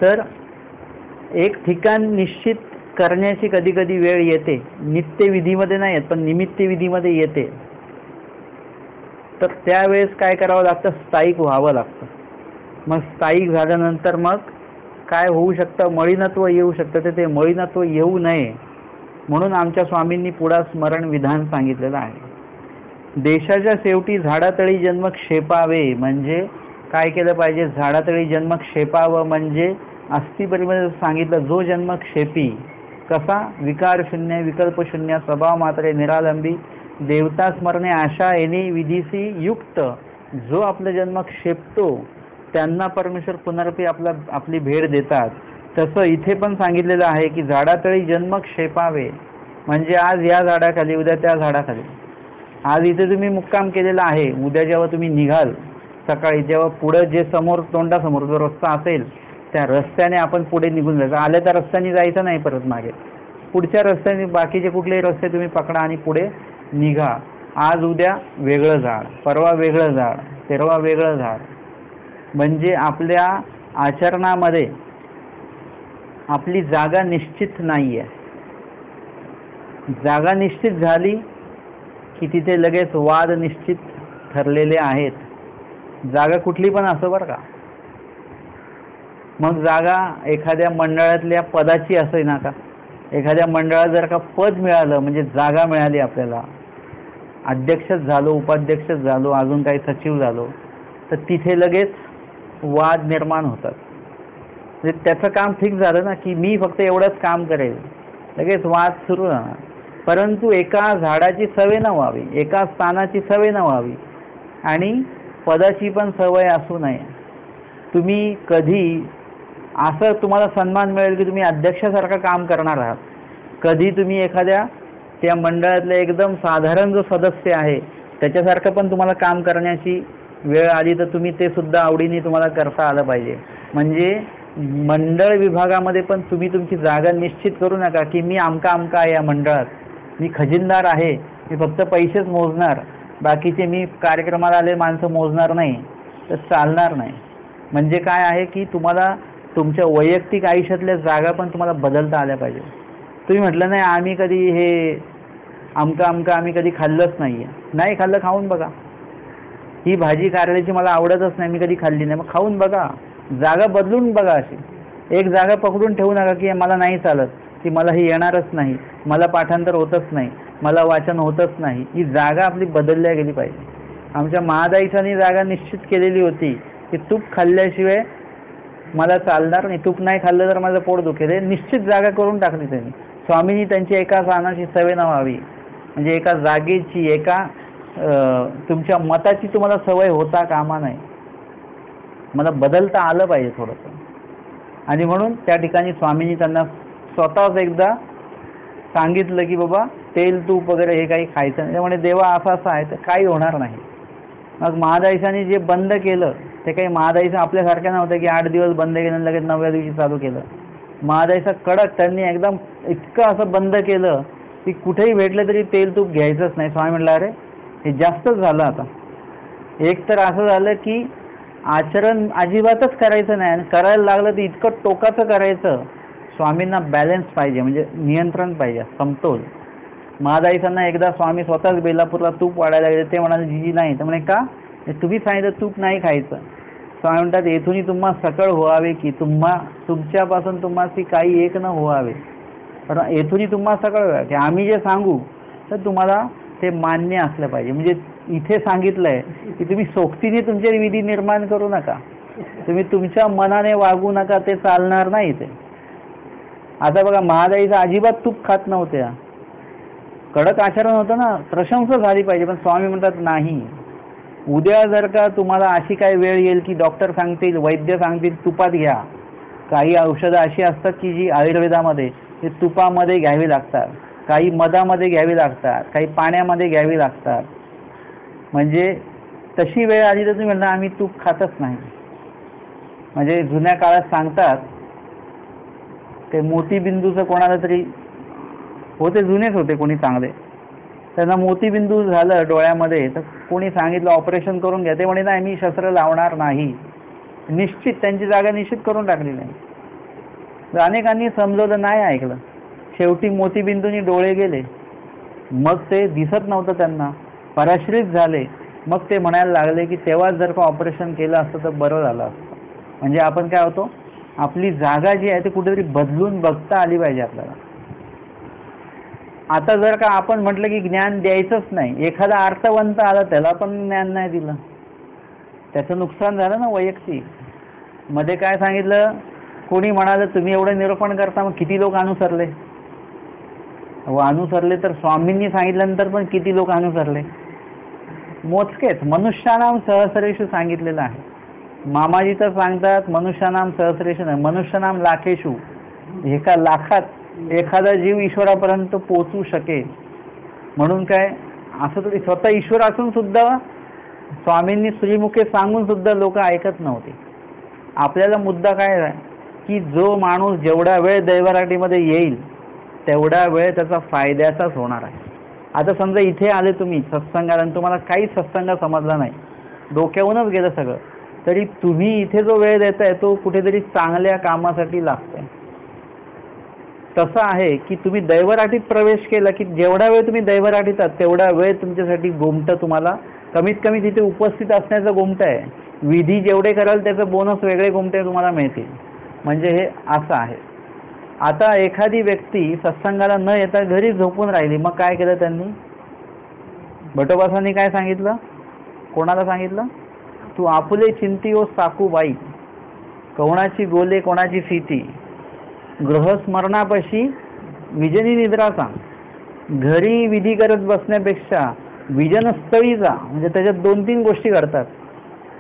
तर एक ठिकाण निश्चित करण्याची कधी कधी वेळ येते, नित्यविधीमध्ये नाही येत पण निमित्तविधीमध्ये येते. तर त्यावेळेस काय करावं लागतं, स्थायिक व्हावं लागतं. मग स्थायिक झाल्यानंतर मग काय होऊ शकतं, मळीनत्व येऊ शकतं. तर ते मळीनत्व येऊ नये म्हणून आमच्या स्वामींनी पुढा स्मरण विधान सांगितलेलं आहे. देशाच्या शेवटी झाडातळी जन्म क्षेपावे, म्हणजे काय केलं पाहिजे, झाडातळी जन्म क्षेपावं म्हणजे अस्थिपरीमध्ये सांगितलं, जो जन्म क्षेपी कसा, विकार शून्य विकल्प शून्य स्वभाव मात्रे निरालंबी देवता स्मरणे आशा येणे विधीसी युक्त, जो आपला जन्म क्षेपतो त्यांना परमेश्वर पुनरपी आपली भेट देतात. तसं इथे पण सांगितलेलं आहे की झाडातळी जन्म क्षेपावे, म्हणजे आज या झाडाखाली उद्या त्या झाडाखाली. आज इथे तुम्ही मुक्काम केलेला आहे, उद्या जेव्हा तुम्ही निघाल सकाळी, जेव्हा पुढं जे समोर तोंडासमोर जो रस्ता असेल त्या रस्त्याने आपण पुढे निघून जायचं. आल्या त्या रस्त्याने जायचं नाही परत मागे, पुढच्या रस्त्याने बाकीचे कुठलेही रस्ते तुम्ही पकडा आणि पुढे निघा. आज उद्या वेगळं झाड, परवा वेगळं झाड, तेरवा वेगळं झाड. म्हणजे आपल्या आचरणामध्ये आपली जागा निश्चित नाही आहे. जागा निश्चित झाली की तिथे लगेच वाद निश्चित ठरलेले आहेत. जागा कुठली पण असो बरं का. मग जागा एखाद्या मंडळातल्या पदाची असे ना का, एखाद्या मंडळात जर का पद मिळालं म्हणजे जागा मिळाली आपल्याला, अध्यक्षच झालो, उपाध्यक्षच झालो, अजून काही सचिव झालो, तर तिथे लगेच वाद निर्माण होतात. म्हणजे त्याचं काम ठीक झालं ना की मी फक्त एवढंच काम करेल, लगेच वाद सुरू राहणार. परंतु एका झाडाची सवय न व्हावी, एका स्थानाची सवय न व्हावी आणि पदाची पण सवय असू नये. तुम्ही कधी असं तुम्हाला सन्मान मिळेल की तुम्ही अध्यक्षासारखं काम करणार आहात, कधी तुम्ही एखाद्या त्या मंडळातले एकदम साधारण जो सदस्य आहे त्याच्यासारखं पण तुम्हाला काम करण्याची वेळ आली तर तुम्ही ते सुद्धा आवडीने तुम्हाला करता आलं पाहिजे. म्हणजे मंडळ विभागामध्ये पण तुम्ही तुमची जागा निश्चित करू नका की मी आमका आहे या मंडळात, मी खजिनदार आहे मी फक्त पैसेच मोजणार, बाकीचे मी कार्यक्रमाला आले माणसं मोजणार नाही, तर चालणार नाही. म्हणजे काय आहे की तुम्हाला तुमच्या वैयक्तिक आयुष्यातल्या जागा पण तुम्हाला बदलता आल्या पाहिजे. तुम्ही म्हटलं नाही आम्ही कधी हे आमचं आम्ही कधी खाल्लंच नाही आहे, नाही खाल्लं, खाऊन बघा. ही भाजी कारल्याची मला आवडतच नाही, मी कधी खाल्ली नाही, मग खाऊन बघा, जागा बदलून बघा. अशी एक जागा पकडून ठेवू नका की मला नाही चालत, की मला ही येणारच नाही, मला पाठांतर होतच नाही, मला वाचन होतच नाही. ही जागा आपली बदलल्या गेली पाहिजे. आमच्या महादाईसांनी जागा निश्चित केलेली होती की तूप खाल्ल्याशिवाय मला चालणार नाही, तूप नाही खाल्लं तर माझं पोट दुखेल. हे निश्चित जागा करून टाकली त्यांनी. स्वामींनी त्यांची एका स्थानाची सवय न व्हावी, म्हणजे एका जागेची, एका तुमच्या मताची तुम्हाला सवय होता कामा नाही. मला बदलता आलं पाहिजे थोडंसं. आणि म्हणून त्या ठिकाणी स्वामींनी त्यांना स्वतःच एकदा सांगितलं की बाबा तेल तूप वगैरे हे काही खायचं नाही. त्यामुळे देवा असं आहे तर काही होणार नाही. मग महादाईसांनी जे बंद केलं ते काही महादाईसा आपल्यासारख्या नव्हतं की 8 दिवस बंद केलं आणि लगेच 9व्या दिवशी चालू केलं. महादाईसा कडक, त्यांनी एकदम इतकं असं बंद केलं की कुठेही भेटलं तरी तेल तूप घ्यायचंच नाही. स्वामी म्हटलं अरे हे जास्तच झालं आता. एक तर असं झालं की आचरण अजिबातच करायचं नाही, आणि करायला लागलं तर इतकं टोकाचं करायचं. स्वामींना बॅलन्स पाहिजे, म्हणजे नियंत्रण पाहिजे, समतोल. महादाईसांना एकदा स्वामी स्वतःच बेलापूरला तूप वाढायला गेले. ते म्हणाले जीजी नाही, तर म्हणे का, तुम्ही सांगितलं तूप नाही खायचं. स्वामी म्हणतात येथूनही तुम्हा सकळ व्हावे की तुमच्यापासून तुम्हाला काही एक न व्हावे, पण येथूनही तुम्हा सकळ व्हावे की आम्ही जे सांगू तर तुम्हाला ते मान्य असलं पाहिजे. म्हणजे इथे सांगितलंय की तुम्ही सोबतीने तुमचे विधी निर्माण करू नका, तुम्ही तुमच्या मनाने वागू नका, ते चालणार नाही. ते आता बघा महादाईचं अजिबात तूप खात नव्हत्या, कडक आचरण होतं ना, प्रशंसा झाली पाहिजे. पण स्वामी म्हणतात नाही, उद्या जर का तुम्हाला अशी काही वेळ येईल की डॉक्टर सांगतील, वैद्य सांगतील तुपात घ्या. काही औषधं अशी असतात की जी आयुर्वेदामध्ये ते तुपामध्ये घ्यावी लागतात, काही मधामध्ये घ्यावी लागतात, काही पाण्यामध्ये घ्यावी लागतात. म्हणजे तशी वेळ आली तर तुम्ही म्हणता आम्ही तूप खातच नाही. म्हणजे जुन्या काळात सांगतात ते मोतीबिंदूचं कोणाला तरी होते, जुनेच होते कोणी चांगले, त्यांना मोतीबिंदू झालं डोळ्यामध्ये, तर कोणी सांगितलं ऑपरेशन करून घ्या. ते म्हणे नाही मी शस्त्र लावणार नाही. निश्चित त्यांची जागा निश्चित करून टाकली नाही. अनेकांनी समजवलं, नाही ऐकलं. शेवटी मोतीबिंदूनी डोळे गेले, मग ते दिसत नव्हतं त्यांना, पराश्रित झाले. मग ते म्हणायला लागले की तेव्हाच जर का ऑपरेशन केलं असतं तर बरं झालं असतं. म्हणजे आपण काय होतो, आपली जागा जी आहे ती कुठेतरी बदलून बघता आली पाहिजे आपल्याला. आता जर का आपण म्हटलं की ज्ञान द्यायचंच नाही, एखादा अर्थवंत आला त्याला पण ज्ञान नाही दिलं, त्याचं नुकसान झालं ना वैयक्तिक. मध्ये काय सांगितलं, कोणी म्हणालं तुम्ही एवढं निरूपण करता, मग किती लोक अनुसरले. अनुसरले तर स्वामींनी सांगितल्यानंतर पण किती लोक अनुसरले, मोजकेच. मनुष्यानाम सहस्रेषु सांगितलेलं आहे. मामाजी तर सांगतात मनुष्यानाम सहस्रेषु नाही, मनुष्यनाम लाखेषु. एका लाखात एखादा जीव ईश्वरापर्यंत पोचू शकेल. म्हणून काय असं तरी स्वतः ईश्वर असून सुद्धा स्वामींनी श्रीमुखे सांगून सुद्धा लोक ऐकत नव्हते. आपल्याला मुद्दा काय आहे की जो माणूस जेवढा वेळ दैवराटीमध्ये येईल तेवढा वेळ त्याचा फायद्याचाच होणार आहे. आता समजा इथे आले तुम्ही सत्संगाला आणि तुम्हाला काहीच सत्संग समजला नाही, डोक्यावरूनच गेलं सगळं, तरी तुम्ही इथे जो वेळ देताय तो कुठेतरी चांगल्या कामासाठी लागतोय. तसं आहे की तुम्ही दैवराटीत प्रवेश केला की जेवढा वेळ तुम्ही दैवराटीत आहात तेवढा वेळ तुमच्यासाठी गोमटं, तुम्हाला कमीत कमी तिथे उपस्थित असण्याचं गोमटं आहे. विधी जेवढे कराल त्याचं बोनस वेगळे गोमटे तुम्हाला मिळतील. म्हणजे हे असं आहे. आता एखादी व्यक्ती सत्संगाला न येता घरी झोपून राहिली, मग काय केलं त्यांनी, भटोबासांनी काय सांगितलं, कोणाला सांगितलं, तू आपुले चिंती ओ साकूबाई, कोणाची गोले कोणाची सीती, गृहस्मरणापाशी विजनी निद्रा सांग. घरी विधी करत बसण्यापेक्षा विजनस्थळी जा. म्हणजे त्याच्यात 2-3 गोष्टी घडतात.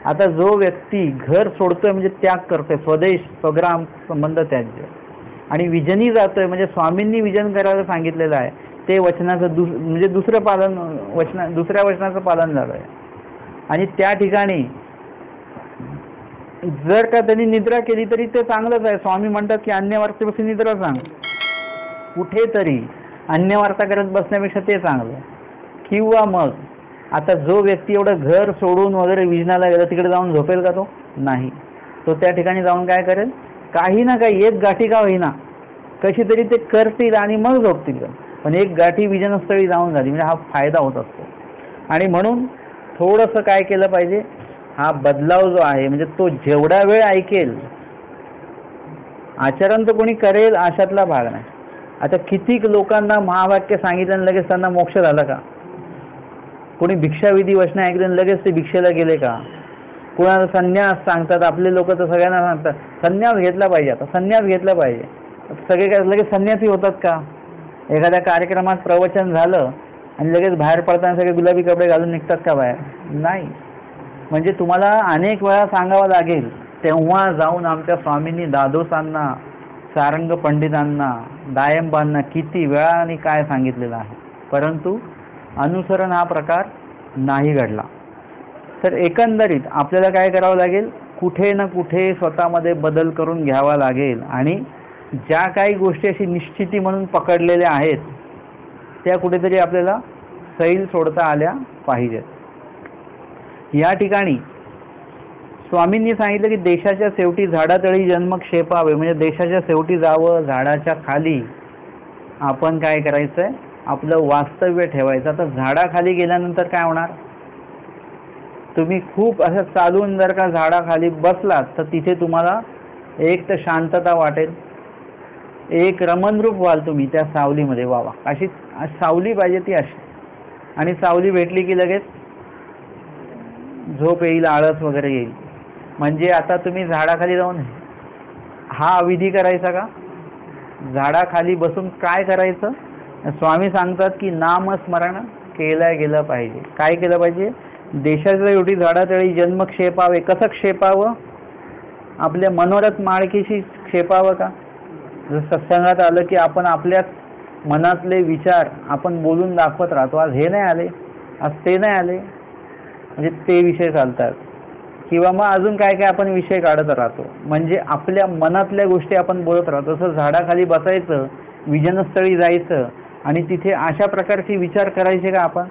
आता जो व्यक्ती घर सोडतोय म्हणजे त्याग करतोय, स्वदेश स्वग्राम संबंध त्याज्य, आणि विजनी जातोय म्हणजे स्वामींनी विजन करायला सांगितलेलं आहे, ते वचनाचं म्हणजे दुसऱ्या वचनाचं पालन झालं आहे. आणि त्या ठिकाणी जर का त्यांनी निद्रा केली तरी ते चांगलंच आहे. स्वामी म्हणतात की अन्यवार्तेपासून निद्रा सांग. कुठेतरी अन्यवार्ता करत बसण्यापेक्षा ते चांगलं, किंवा मग आता जो व्यक्ती एवढं घर सोडून वगैरे विजनाला गेला तिकडे जाऊन झोपेल का? तो नाही. तो त्या ठिकाणी जाऊन काय करेल? काही ना काही एक गाठी का होईना कशी तरी ते करतील आणि मग झोपतील. पण एक गाठी विजनस्थळी जाऊन झाली म्हणजे हा फायदा होत असतो. आणि म्हणून थोडंसं काय केलं पाहिजे, हा बदलाव जो आहे म्हणजे तो जेवढा वेळ ऐकेल, आचरण तर कोणी करेल अशातला भाग नाही. आता कितीक लोकांना महावाक्य सांगितलं लगेच त्यांना मोक्ष झाला का? कोणी भिक्षाविधी वचन ऐकलं लगेच ते भिक्षेला गेले का? कोणाला संन्यास सांगतात, आपले लोक तर सगळ्यांना सांगतात संन्यास घेतला पाहिजे, आता संन्यास घेतला पाहिजे. सगळे काय लगेच संन्यासी होतात का? एखाद्या कार्यक्रमात प्रवचन झालं आणि लगेच बाहेर पडताना सगळे गुलाबी कपडे घालून निघतात का बाहेर? नाही. म्हणजे तुम्हाला अनेक वेळा सांगावं लागेल, तेव्हा जाऊन आमच्या स्वामींनी दादोसांना, सारंग पंडितांना, दायंबांना किती वेळा आणि काय सांगितलेलं आहे. परंतु अनुसरण हा प्रकार नाही घडला. तर एकंदरीत आपल्याला काय करावं लागेल, कुठे ना कुठे स्वतःमध्ये बदल करून घ्यावा लागेल आणि ज्या काही गोष्टी अशी निश्चिती म्हणून पकडलेल्या आहेत त्या कुठेतरी आपल्याला सैल सोडता आल्या पाहिजेत. या ठिकाणी स्वामींनी सांगितलं की देशाच्या शेवटी झाडातळी जन्म क्षेपावे, म्हणजे देशाच्या शेवटी जावं, झाडाच्या खाली आपण काय करायचंय, आपलं वास्तव्य ठेवायचं. आता झाडाखाली गेल्यानंतर काय होणार? तुम्ही खूप असं चालून जर का झाडाखाली बसलात तर तिथे तुम्हाला एक तर शांतता वाटेल, एक रमणरूप व्हाल तुम्ही त्या सावलीमध्ये. वावा, अशी सावली पाहिजे ती अशी. आणि सावली भेटली की लगेच झोप येईल, आळस वगैरे येईल. म्हणजे आता तुम्ही झाडाखाली जाऊन हा विधी करायचा का? झाडाखाली बसून काय करायचं? स्वामी सांगतात की नामस्मरण केलं गेलं पाहिजे. काय केलं पाहिजे? देशाच्या एवढी झाडातळी जन्म क्षेपावे. कसं क्षेपावं? आपल्या मनोरथ माळकीशी क्षेपावं का? जर सत्संगात आलं की आपण आपल्याच मनातले विचार आपण बोलून दाखवत राहतो. आज हे नाही आले, आज ते नाही आले, म्हणजे ते विषय चालतात. किंवा मग अजून काय काय आपण विषय काढत राहतो. म्हणजे आपल्या मनातल्या गोष्टी आपण बोलत राहतो. तसं झाडाखाली बसायचं, विजनस्थळी जायचं आणि तिथे अशा प्रकारचे विचार करायचे का आपण?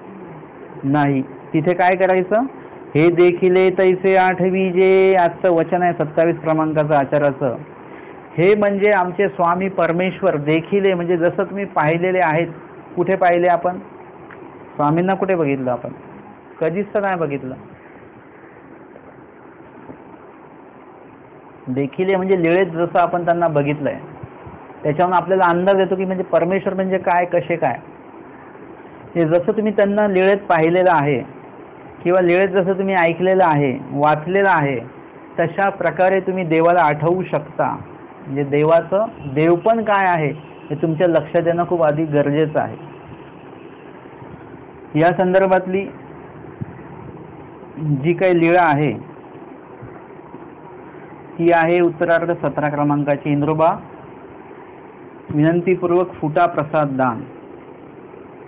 नाही. तिथे काय करायचं? हे देखिले तैसे आठवी जे, आजचं वचन आहे 27 क्रमांकाचं आचाराचं. हे म्हणजे आमचे स्वामी परमेश्वर देखिले, म्हणजे जसं तुम्ही पाहिलेले आहेत. कुठे पाहिले आपण? स्वामींना कुठे बघितलं आपण? कधीच तर नाही बघितलं. देखिले म्हणजे लिळेत जसं आपण त्यांना बघितलंय त्याच्यावरून आपल्याला अंदाज येतो की म्हणजे परमेश्वर म्हणजे काय, कसे काय. हे जसं तुम्ही त्यांना लिळेत पाहिलेलं आहे किंवा लिळेत जसं तुम्ही ऐकलेलं आहे, वाचलेलं आहे, तशा प्रकारे तुम्ही देवाला आठवू शकता. म्हणजे देवाचं देवपण काय आहे हे तुमच्या लक्षात येणं खूप अधिक गरजेचं आहे. या संदर्भातली जी काही लीळा आहे ती आहे उत्तरार्ध 17 क्रमांकाची. इंद्रोबा विनंतीपूर्वक फुटा प्रसाद दान.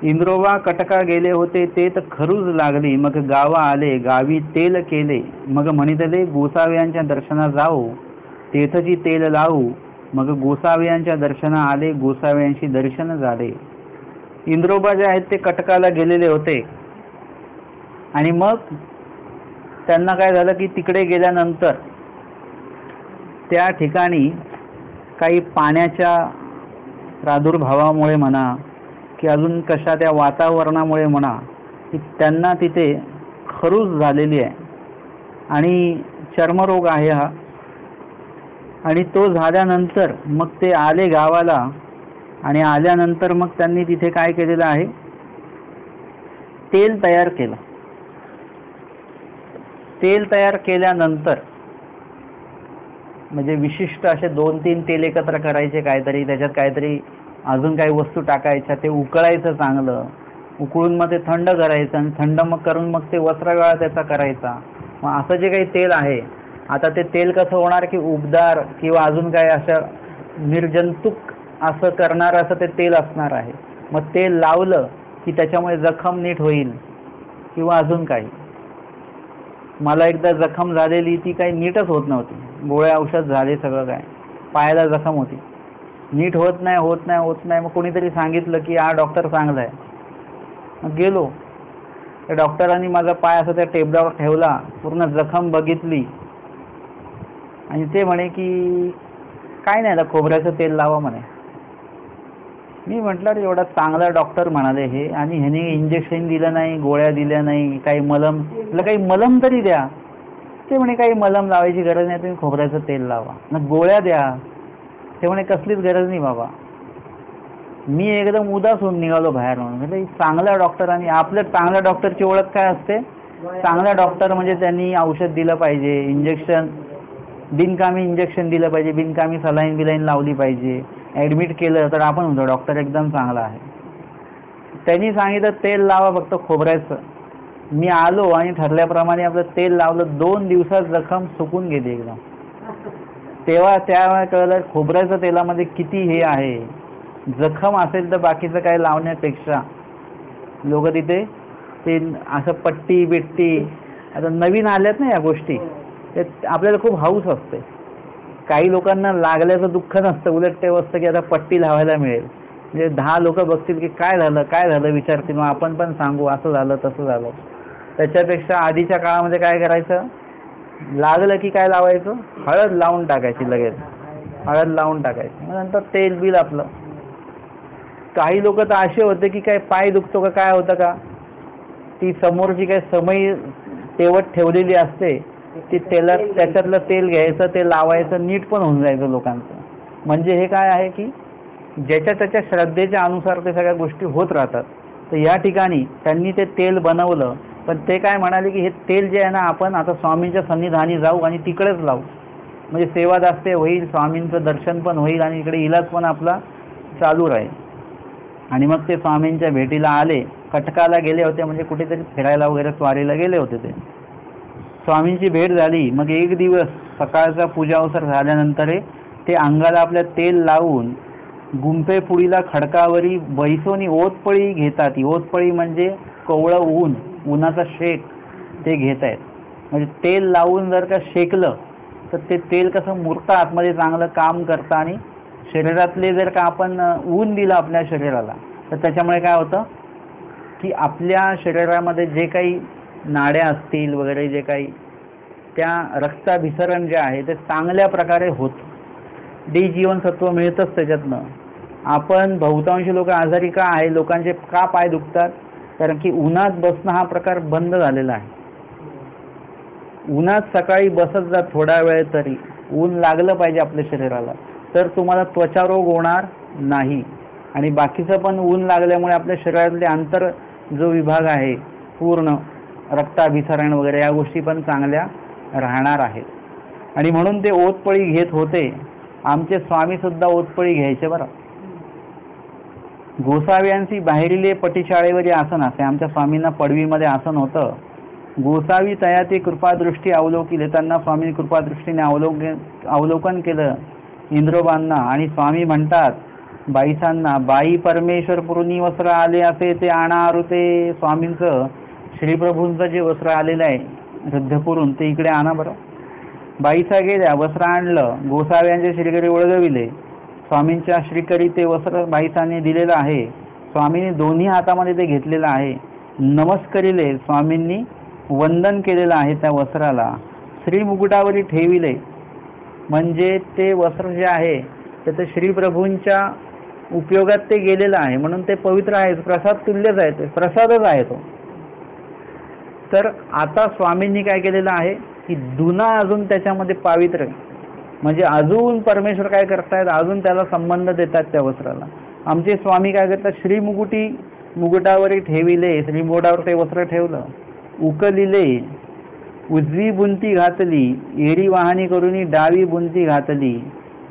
इंद्रोबा कटका गेले होते ते तर खरूज लागली, मग गावा आले गावी तेल केले, मग म्हणितले गोसाव्यांच्या दर्शना जाऊ, तेथची तेल लावू, मग गोसाव्यांच्या दर्शना आले, गोसाव्यांशी दर्शन झाले. इंद्रोबा जे आहेत ते कटकाला गेलेले होते आणि मग त्यांना काय झालं की तिकडे गेल्यानंतर त्या ठिकाणी काही पाण्याच्या प्रादुर्भावामुळे म्हणा की अजून कशा त्या वातावरणामुळे म्हणा की त्यांना तिथे खरूज झालेली आहे आणि चर्मरोग आहे हा. आणि तो झाल्यानंतर मग ते आले गावाला आणि आल्यानंतर मग त्यांनी तिथे काय केलेलं आहे, तेल तयार केलं. तेल तयार केल्यानंतर म्हणजे विशिष्ट असे 2-3 तेल एकत्र करायचे, काहीतरी त्याच्यात काहीतरी अजून काही वस्तू टाकायच्या, ते उकळायचं चांगलं, उकळून मग ते थंड करायचं आणि थंड मग करून मग ते वस्त्रगाळा त्याचा करायचा. मग असं जे काही तेल आहे, आता ते तेल कसं होणार की उबदार किंवा अजून काय असं निर्जंतुक असं करणार असं ते तेल असणार आहे. मग तेल लावलं की त्याच्यामुळे जखम नीट होईल किंवा अजून काही. मला एकदा जखम झालेली ती काही नीटच होत नव्हती, गोळ्या औषध झाले सगळं, काय पायाला जखम होती, नीट होत नाही. मग कोणीतरी सांगितलं की हा डॉक्टर चांगला आहे. मग गेलो त्या डॉक्टरांनी माझा पाय असा त्या टेबलावर ठेवला, पूर्ण जखम बघितली आणि ते म्हणे की काय नाही, आता खोबऱ्याचं तेल लावा म्हणे. मी म्हटलं अरे एवढा चांगला डॉक्टर म्हणाले हे, आणि ह्याने इंजेक्शन दिलं नाही, गोळ्या दिल्या नाही, काही मलम, काही मलम तरी द्या. ते म्हणे काही मलम लावायची गरज नाही, तुम्ही खोबऱ्याचं तेल लावा ना, गोळ्या द्या. ते म्हणे कसलीच गरज नाही बाबा. मी एकदम उदास होऊन निघालो बाहेर. म्हणून म्हणजे चांगल्या डॉक्टरांनी, आपल्या चांगल्या डॉक्टरची ओळख काय असते? चांगला डॉक्टर म्हणजे त्यांनी औषध दिलं पाहिजे, इंजेक्शन बिनकामी इंजेक्शन दिलं पाहिजे, बिनकामी सलाईन बिलाईन लावली पाहिजे, ॲडमिट केलं तर आपण म्हणतो डॉक्टर एकदम चांगला आहे. त्यांनी सांगितलं तेल लावा फक्त खोबऱ्याचं. मी आलो आणि ठरल्याप्रमाणे आपलं तेल लावलं. 2 दिवसात जखम सुकून गेली एकदम. तेव्हा त्यावेळेला कळलं खोबऱ्याच्या तेलामध्ये किती हे आहे. जखम असेल तर बाकीचं काही लावण्यापेक्षा लोक तिथे ते असं पट्टी बिट्टी, आता नवीन आल्यात ना या गोष्टी, ते आपल्याला खूप हौस असते. काही लोकांना लागल्याचं दुःख नसतं, उलट ते असतं की आता पट्टी लावायला मिळेल. म्हणजे 10 लोक बघतील की काय झालं विचारतील, मग आपण पण सांगू असं झालं तसं झालं. त्याच्यापेक्षा आधीच्या काळामध्ये काय करायचं, लागलं की काय लावायचं, हळद लावून टाकायची, लगेच हळद लावून टाकायची, मग नंतर तेल बिल आपलं. काही लोक तर असे होते की काय पाय दुखतो का काय होतं का, ती समोरची काय समय तेवट ठेवलेली असते, ती तेलात त्याच्यातलं तेल घ्यायचं, ते लावायचं, नीट पण होऊन जायचं लोकांचं. म्हणजे हे काय आहे की ज्याच्या त्याच्या श्रद्धेच्या अनुसार ते सगळ्या गोष्टी होत राहतात. तर या ठिकाणी त्यांनी ते तेल बनवलं, पण ते काय म्हणाले की हे तेल जे आहे ना, आपण आता स्वामींच्या सन्निधानी जाऊ आणि तिकडेच लावू, म्हणजे सेवा जास्त होईल, स्वामींचं दर्शन पण होईल आणि इकडे इलाज पण आपला चालू राहील. आणि मग ते स्वामींच्या भेटीला आले. कटकाला गेले होते, म्हणजे कुठेतरी फिरायला वगैरे स्वारीला गेले होते. ते स्वामींची भेट झाली. मग एक दिवस सकाळचा पूजा अवसर झाल्यानंतर ते अंगाला आपल्या तेल लावून गुंफे पुडीला खडकावरी बैसोनी ओतपळी घेतात. ही ओतपळी म्हणजे कोवळं ऊन, उन्हाचा शेक ते घेत आहेत. म्हणजे तेल लावून जर का शेकलं तर ते तेल कसं मुरतं आतमध्ये, चांगलं काम करतं. आणि शरीरातले जर का आपण ऊन दिलं आपल्या शरीराला, तर त्याच्यामुळे काय होतं की आपल्या शरीरामध्ये जे काही नाड्या असतील वगैरे, जे काही त्या रक्ताभिसरण जे आहे ते चांगल्या प्रकारे होतं. डी जीवनसत्व मिळतंच त्याच्यातनं. आपण बहुतांशी लोक आजारी का आहे, लोकांचे का पाय दुखतात, कारण की उन्हात बसणं हा प्रकार बंद झालेला आहे. उन्हात सकाळी बसत जा थोडा वेळ तरी, ऊन लागलं पाहिजे आपल्या शरीराला, तर तुम्हाला त्वचारोग होणार नाही. आणि बाकीचं पण ऊन लागल्यामुळे आपल्या शरीरातले आंतर जो विभाग आहे, पूर्ण रक्ताभिसरण वगैरे या गोष्टी पण चांगल्या राहणार आहेत. आणि म्हणून ते ओतपळी घेत होते. आमचे स्वामीसुद्धा ओतपळी घ्यायचे बरं. गोसाव्यांची बाहेरीले पटीशाळेवरी आसन असे. आमच्या स्वामींना पडवीमध्ये आसन होतं. गोसावी तया ते कृपादृष्टी अवलोकिले. त्यांना स्वामी कृपादृष्टीने अवलोकन केलं इंद्रोबांना. आणि स्वामी म्हणतात बाईसांना, बाई परमेश्वर पुरुनी वस्त्र आले असे ते आणारू. ते स्वामींचं श्रीप्रभूंचं जे वस्त्र आलेलं आहे रद्धपुरून, ते इकडे आणा बरं. बाईसा गेल्या, वस्त्र आणलं, गोसाव्यांचे श्रीकरी ओळगविले. स्वामींच्या श्रीकरी ते वस्त्र बाईसाने दिलेलं आहे. स्वामींनी दोन्ही हातामध्ये ते घेतलेलं आहे. नमस्करिले, स्वामींनी वंदन केलेलं आहे त्या वस्त्राला. श्रीमुकुटावरी ठेविले, म्हणजे ते वस्त्र जे आहे ते श्रीप्रभूंच्या उपयोगात ते गेलेलं आहे, म्हणून ते पवित्र आहे, प्रसाद तुल्यच आहे, ते प्रसादच आहे तो. तर आता स्वामींनी काय केलेलं आहे की दुना अजून त्याच्यामध्ये पावित्र्य, म्हणजे अजून परमेश्वर काय करतायत, अजून त्याला संबंध देतात त्या वस्त्राला. आमचे स्वामी काय करतात, श्रीमुकुटी मुकुटावरी ठेविले, श्रीमुकुटावर ते वस्त्र ठेवलं. उकलिले, उजवी बुंती घातली, एरी वाहनी करूनी डावी बुंती घातली.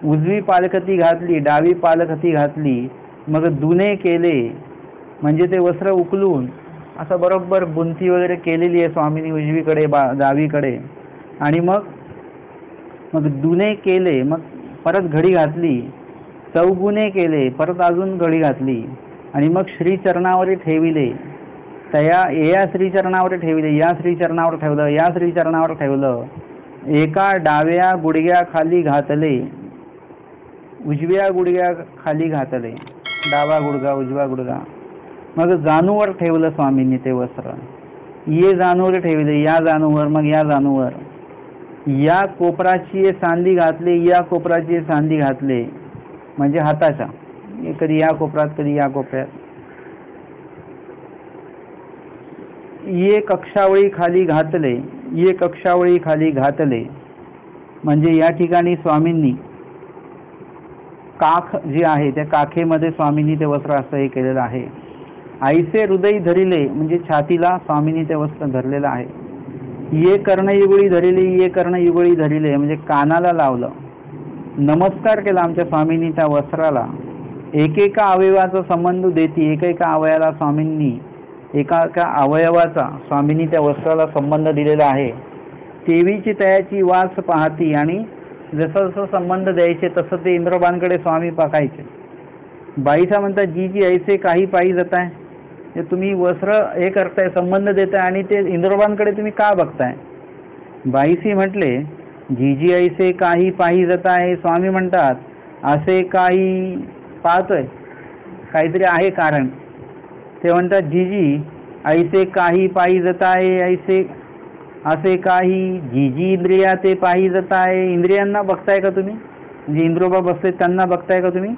उजवी पालखती घातली, डावी पालखती घातली. मग दुने केले, म्हणजे ते वस्त्र उकलून असं बरोबर बुंती वगैरे केलेली आहे स्वामींनी उजवीकडे डावीकडे. आणि मग दुने केले, मग परत घडी घातली. चौगुणे केले, परत अजून घडी घातली. आणि मग श्रीचरणावर ठेविले. तया या श्रीचरणावर ठेविले, या श्रीचरणावर ठेवलं, या श्रीचरणावर ठेवलं. एका डाव्या गुडघ्या खाली घातले, उजव्या गुडघ्या खाली घातले, डावा गुडघा उजवा गुडघा. मग जानूवर ठेवलं स्वामींनी ते वस्त्र. ये जानवर ठेवले, या जानवर, मग या जानवर, या कोपराची सांधी घातले, या कोपराची सांधी घातले, म्हणजे हाताच्या, कधी या कोपऱ्यात कधी या कोपऱ्यात. ये कक्षावळी खाली घातले, ये कक्षावळी खाली घातले, म्हणजे या ठिकाणी स्वामींनी काख जे आहे त्या काखेमध्ये स्वामींनी ते वस्त्र असं हे केलेलं आहे. आईसे हृदय धरिले, म्हणजे छातीला स्वामींनी ते वस्त्र धरलेलं आहे. ये कर्णयुगळी धरिले, ये कर्णयुगळी धरिले, म्हणजे कानाला लावलं. नमस्कार केला आमच्या स्वामींनी त्या वस्त्राला. एकेका अवयवाचा संबंध देती, एकेका अवयवाला स्वामींनी, एका अवयवाचा स्वामींनी त्या वस्त्राला संबंध दिलेला आहे. देवीची तयाची वास पाहती, आणि जसं जसं संबंध द्यायचे तसं ते इंद्रबांकडे स्वामी पाकायचे. बाईसा म्हणतात जी जी ऐसे काही पायी जाताय, ते तुम्ही वस्त्र हे करताय, संबंध देताय, आणि ते इंद्रबांकडे तुम्ही का बघताय. बाईसी म्हटले जी जी ऐसे काही पायी जाताय, स्वामी म्हणतात असे काही पाहतोय, काहीतरी आहे कारण. ते म्हणतात जी जी ऐसे काही पायी जाताय, ऐसे असे काही जी जी इंद्रिया ते पायी जाताय, इंद्रियांना बघताय का तुम्ही, म्हणजे इंद्रोबा बसले त्यांना बघताय का तुम्ही.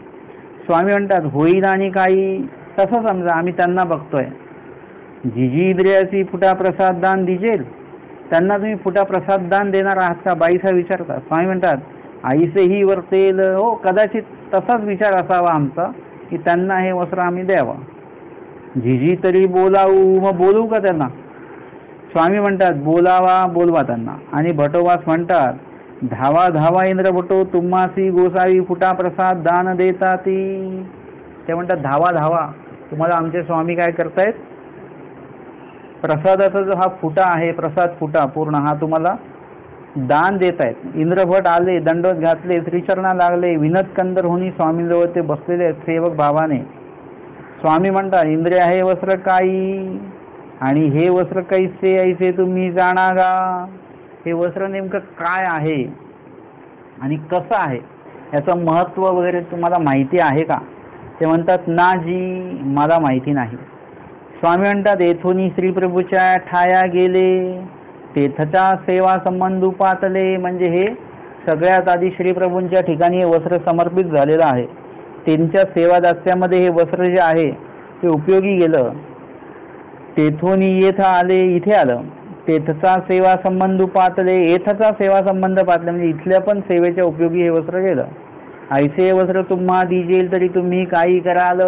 स्वामी म्हणतात होईल आणि काही तसं समजा आम्ही त्यांना बघतोय. जी जी इंद्रियाची फुटा प्रसाद दान दिजेल, त्यांना तुम्ही फुटा प्रसाद दान देणार आहात का, बाईसा विचारतात. स्वामी म्हणतात आईसेही वर्तेल, हो कदाचित तसाच विचार असावा आमचा की त्यांना हे वस्त्र आम्ही द्यावं. जी तरी बोलावू, मग बोलवू का त्यांना. स्वामी म्हणतात बोलावा, बोलवा त्यांना. आणि भटोबास म्हणतात धावा धावा इंद्र भटो, तुम्हासी गोसावी फुटा प्रसाद दान देता ती. ते म्हणतात धावा धावा, तुम्हाला आमचे स्वामी काय करतायत, प्रसादाचा जो हा फुटा आहे, प्रसाद फुटा पूर्ण हा तुम्हाला दान देत आहेत. इंद्रभट आले, दंडोत घातले, श्रीचरणा लागले, विनत कंदर होणी स्वामींजवळ ते बसलेले आहेत सेवक भावाने. स्वामी म्हणतात इंद्रिय आहे वस्त्र काही, आणि हे वस्त्र कैसे ऐसे तुम्ही जाणा गा. हे वस्त्र नेमकं काय आहे आणि कसं आहे, याचं महत्त्व वगैरे तुम्हाला माहिती आहे का. ते म्हणतात ना जी मला माहिती नाही. स्वामी म्हणतात येथून श्रीप्रभूच्या ठाया गेले, तेथच्या सेवा संबंध पातले, म्हणजे हे सगळ्यात आधी श्रीप्रभूंच्या ठिकाणी हे वस्त्र समर्पित झालेलं आहे. त्यांच्या सेवा दास्यामध्ये हे वस्त्र जे आहे ते उपयोगी गेलं. तेथून येथ आले, इथे आलं. तेथचा सेवा संबंध पातले, येथचा सेवा संबंध पातले, म्हणजे इथल्या पण सेवेच्या उपयोगी हे वस्त्र गेलं. ऐसे वस्त्र तुम्हा दिजेल तरी तुम्ही काही कराल,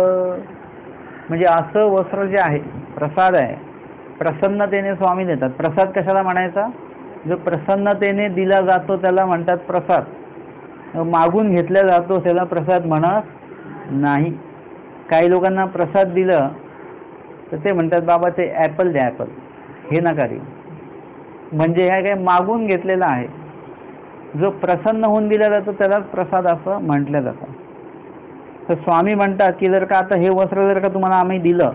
म्हणजे असं वस्त्र जे आहे प्रसाद आहे, प्रसन्नतेने स्वामी देतात. प्रसाद कशाला म्हणायचा, जो प्रसन्नतेने दिला जातो त्याला म्हणतात प्रसाद. मागून घेतला जातो त्याला प्रसाद म्हणत नाही. काही लोकांना प्रसाद दिलं तर ते म्हणतात बाबा ते ॲपल द्या, ॲपल हे नका देऊ, म्हणजे ह्या काय मागून घेतलेला आहे. जो प्रसन्न होऊन दिला जातो त्यालाच प्रसाद असं म्हटलं जातं. तर स्वामी म्हणतात की जर का आता हे वस्त्र जर का तुम्हाला आम्ही दिलं,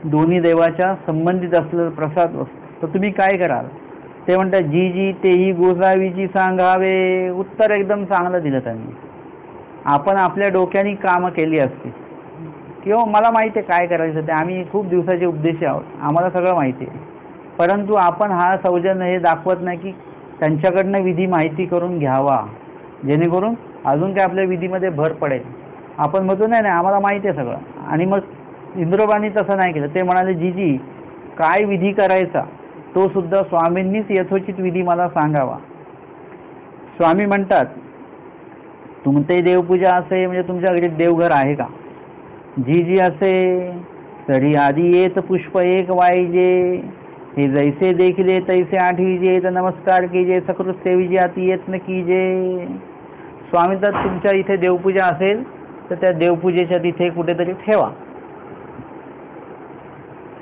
दोन्ही देवाच्या संबंधित असलेलं प्रसाद वस्त्र, तर तुम्ही काय कराल. ते म्हणतात जी जी तेही गोसावीची सांगावे. उत्तर एकदम चांगलं दिलं त्यांनी. आपण आपल्या डोक्याने कामं केली असती, किंवा मला माहिती आहे काय करायचं ते, आम्ही खूप दिवसाचे उपदेशी आहोत, आम्हाला सगळं माहिती आहे, परंतु आपण हा सौजन्य हे दाखवत नाही की त्यांच्याकडनं विधी माहिती करून घ्यावा, जेणेकरून अजून काय आपल्या विधीमध्ये भर पडेल. आपण म्हणतो नाही नाही आम्हाला माहिती आहे सगळं. आणि मग इंद्रोबांनी तसं नाही केलं. ते म्हणाले जी जी काय विधी करायचा तो सुद्धा स्वामींनीच यथोचित विधी मला सांगावा. स्वामी म्हणतात तुमचे देवपूजा असे, म्हणजे तुमच्या घरी देवघर आहे का. जी जी असे तरी आधी येत पुष्प एक वाईजे, हे जैसे देखले तैसे आठवीजे, तर नमस्कार कीजे, सकृत सेवीजे अति यत्न कीजे. स्वामी तर तुमच्या इथे देवपूजा असेल तर त्या देवपूजेच्या तिथे कुठेतरी ठेवा.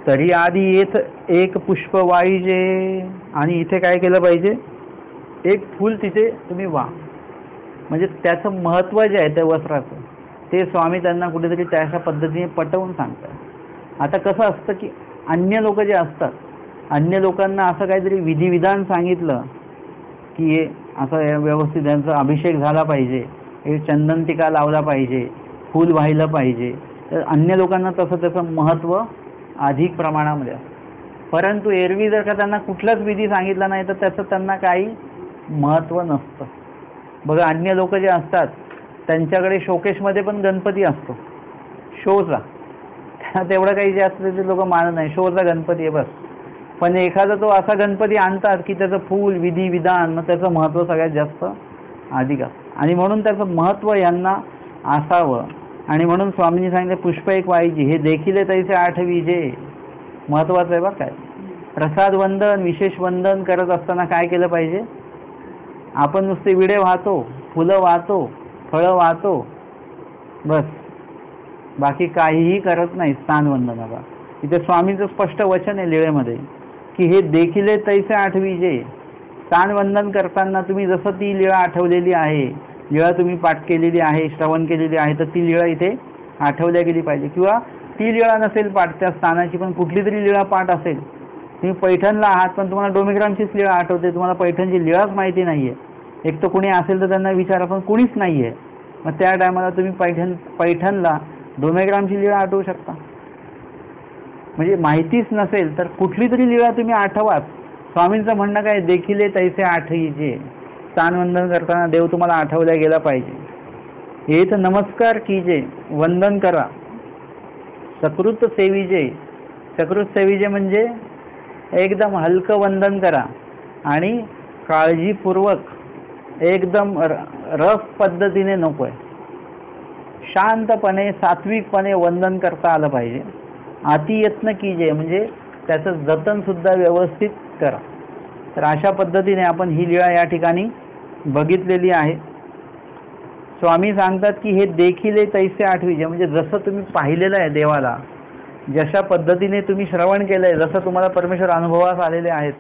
तरी आधी येत एक पुष्प वाईजे, आणि इथे काय केलं पाहिजे, एक फूल तिथे तुम्ही वा. म्हणजे त्याचं महत्त्व जे आहे त्या वस्त्राचं ते स्वामी त्यांना कुठेतरी त्याच्या पद्धतीने पटवून सांगतात. आता कसं असतं की अन्य लोक जे असतात, अन्य लोकांना असं काहीतरी विधिविधान सांगितलं की हे असं व्यवस्थित त्यांचा अभिषेक झाला पाहिजे, हे चंदन टिका लावला पाहिजे, फूल वाहिलं पाहिजे, तर अन्य लोकांना तसं त्याचं महत्त्व अधिक प्रमाणामध्ये असतं. परंतु एरवी जर का त्यांना कुठलाच विधी सांगितला नाही तर त्याचं त्यांना काही महत्त्व नसतं. बघा अन्य लोक जे असतात त्यांच्याकडे शोकेशमध्ये पण गणपती असतो, शोचा. तेवढं काही जास्त ते लोक मानत नाही, शोचा गणपती आहे बस. पण एखादा तो असा गणपती आणतात की त्याचं फूल विधी विधान मग त्याचं महत्त्व सगळ्यात जास्त अधिक असतं. आणि म्हणून त्याचं महत्त्व यांना असावं. आणि म्हणून स्वामींनी सांगितलं पुष्प एक वाहिजी, हे देखील तैसे 8 विजे. महत्त्वाचं आहे बघ काय. प्रसाद वंदन विशेष वंदन करत असताना काय केलं पाहिजे? आपण नुसते विडे वाहतो, फुलं वाहतो, फळं वाहतो, बस, बाकी काहीही करत नाही स्थानवंदनाला. इथे स्वामींचं स्पष्ट वचन आहे लीळेमध्ये की हे देखील तैसे 8 विजे. स्थानवंदन करताना तुम्ही जसं ती लीळा आठवलेली आहे, लीळा तुम्ही पाठ केलेली आहे, श्रवण केलेली आहे, तर ती लीळा इथे आठवल्या गेली पाहिजे. किंवा ती लीळा नसेल पाठ त्या स्थानाची पण कुठली तरी लीळा पाठ असेल. तुम्ही पैठणला आहात पण तुम्हाला डोमेग्रामचीच लीळा आठवते, तुम्हाला पैठणची लीळाच माहिती नाही आहे. एक तर कुणी असेल तर त्यांना विचारा, पण कुणीच नाही आहे. मग त्या टायमाला तुम्ही पैठणला डोमेग्रामची लीळा आठवू शकता. म्हणजे माहितीच नसेल तर कुठली तरी लीळा तुम्ही आठवाच. स्वामींचं म्हणणं काय, देखील तैसे 8 विजे. स्थानवंदन करताना देव तुम्हाला आठवल्या गेला पाहिजे. हेच नमस्कार कीजे, वंदन करा. सकृत सेविजे, सकृत सेविजे म्हणजे एकदम हलकं वंदन करा आणि काळजीपूर्वक एकदम रफ पद्धतीने नको आहे, शांतपणे सात्विकपणे वंदन करता आलं पाहिजे. अतियत्न कीजे म्हणजे त्याचं जतन सुद्धा व्यवस्थित करा. तर अशा पद्धतीने आपण ही लीळा या ठिकाणी बघितलेली आहे. स्वामी सांगतात की हे देखील तैसे 8 विजे म्हणजे जसं तुम्ही पाहिलेलं आहे देवाला, जशा पद्धतीने तुम्ही श्रवण केलंय, जसं तुम्हाला परमेश्वर अनुभवास आलेले आहेत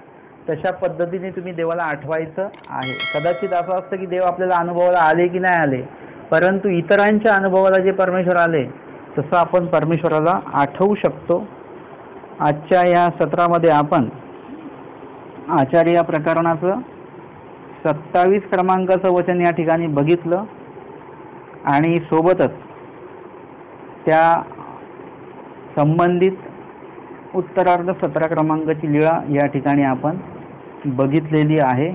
तशा पद्धतीने तुम्ही देवाला आठवायचं आहे. कदाचित असं असतं की देव आपल्याला अनुभवाला आले की नाही आले, परंतु इतरांच्या अनुभवाला जे परमेश्वर आले तसं आपण परमेश्वराला आठवू शकतो. आजच्या या सत्रामध्ये आपण आचार्य या प्रकरणाचं 27 क्रमांकाचं वचन या ठिकाणी बघितलं आणि सोबतच त्या संबंधित उत्तरार्ध 17 क्रमांकाची लीळा या ठिकाणी आपण बघितलेली आहे.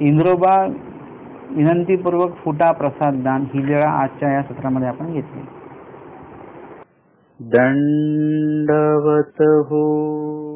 इंद्रोबा विनंतीपूर्वक फुटा प्रसाद दान ही लीळा आजच्या या सत्रामध्ये आपण घेतली. दंडवत हो.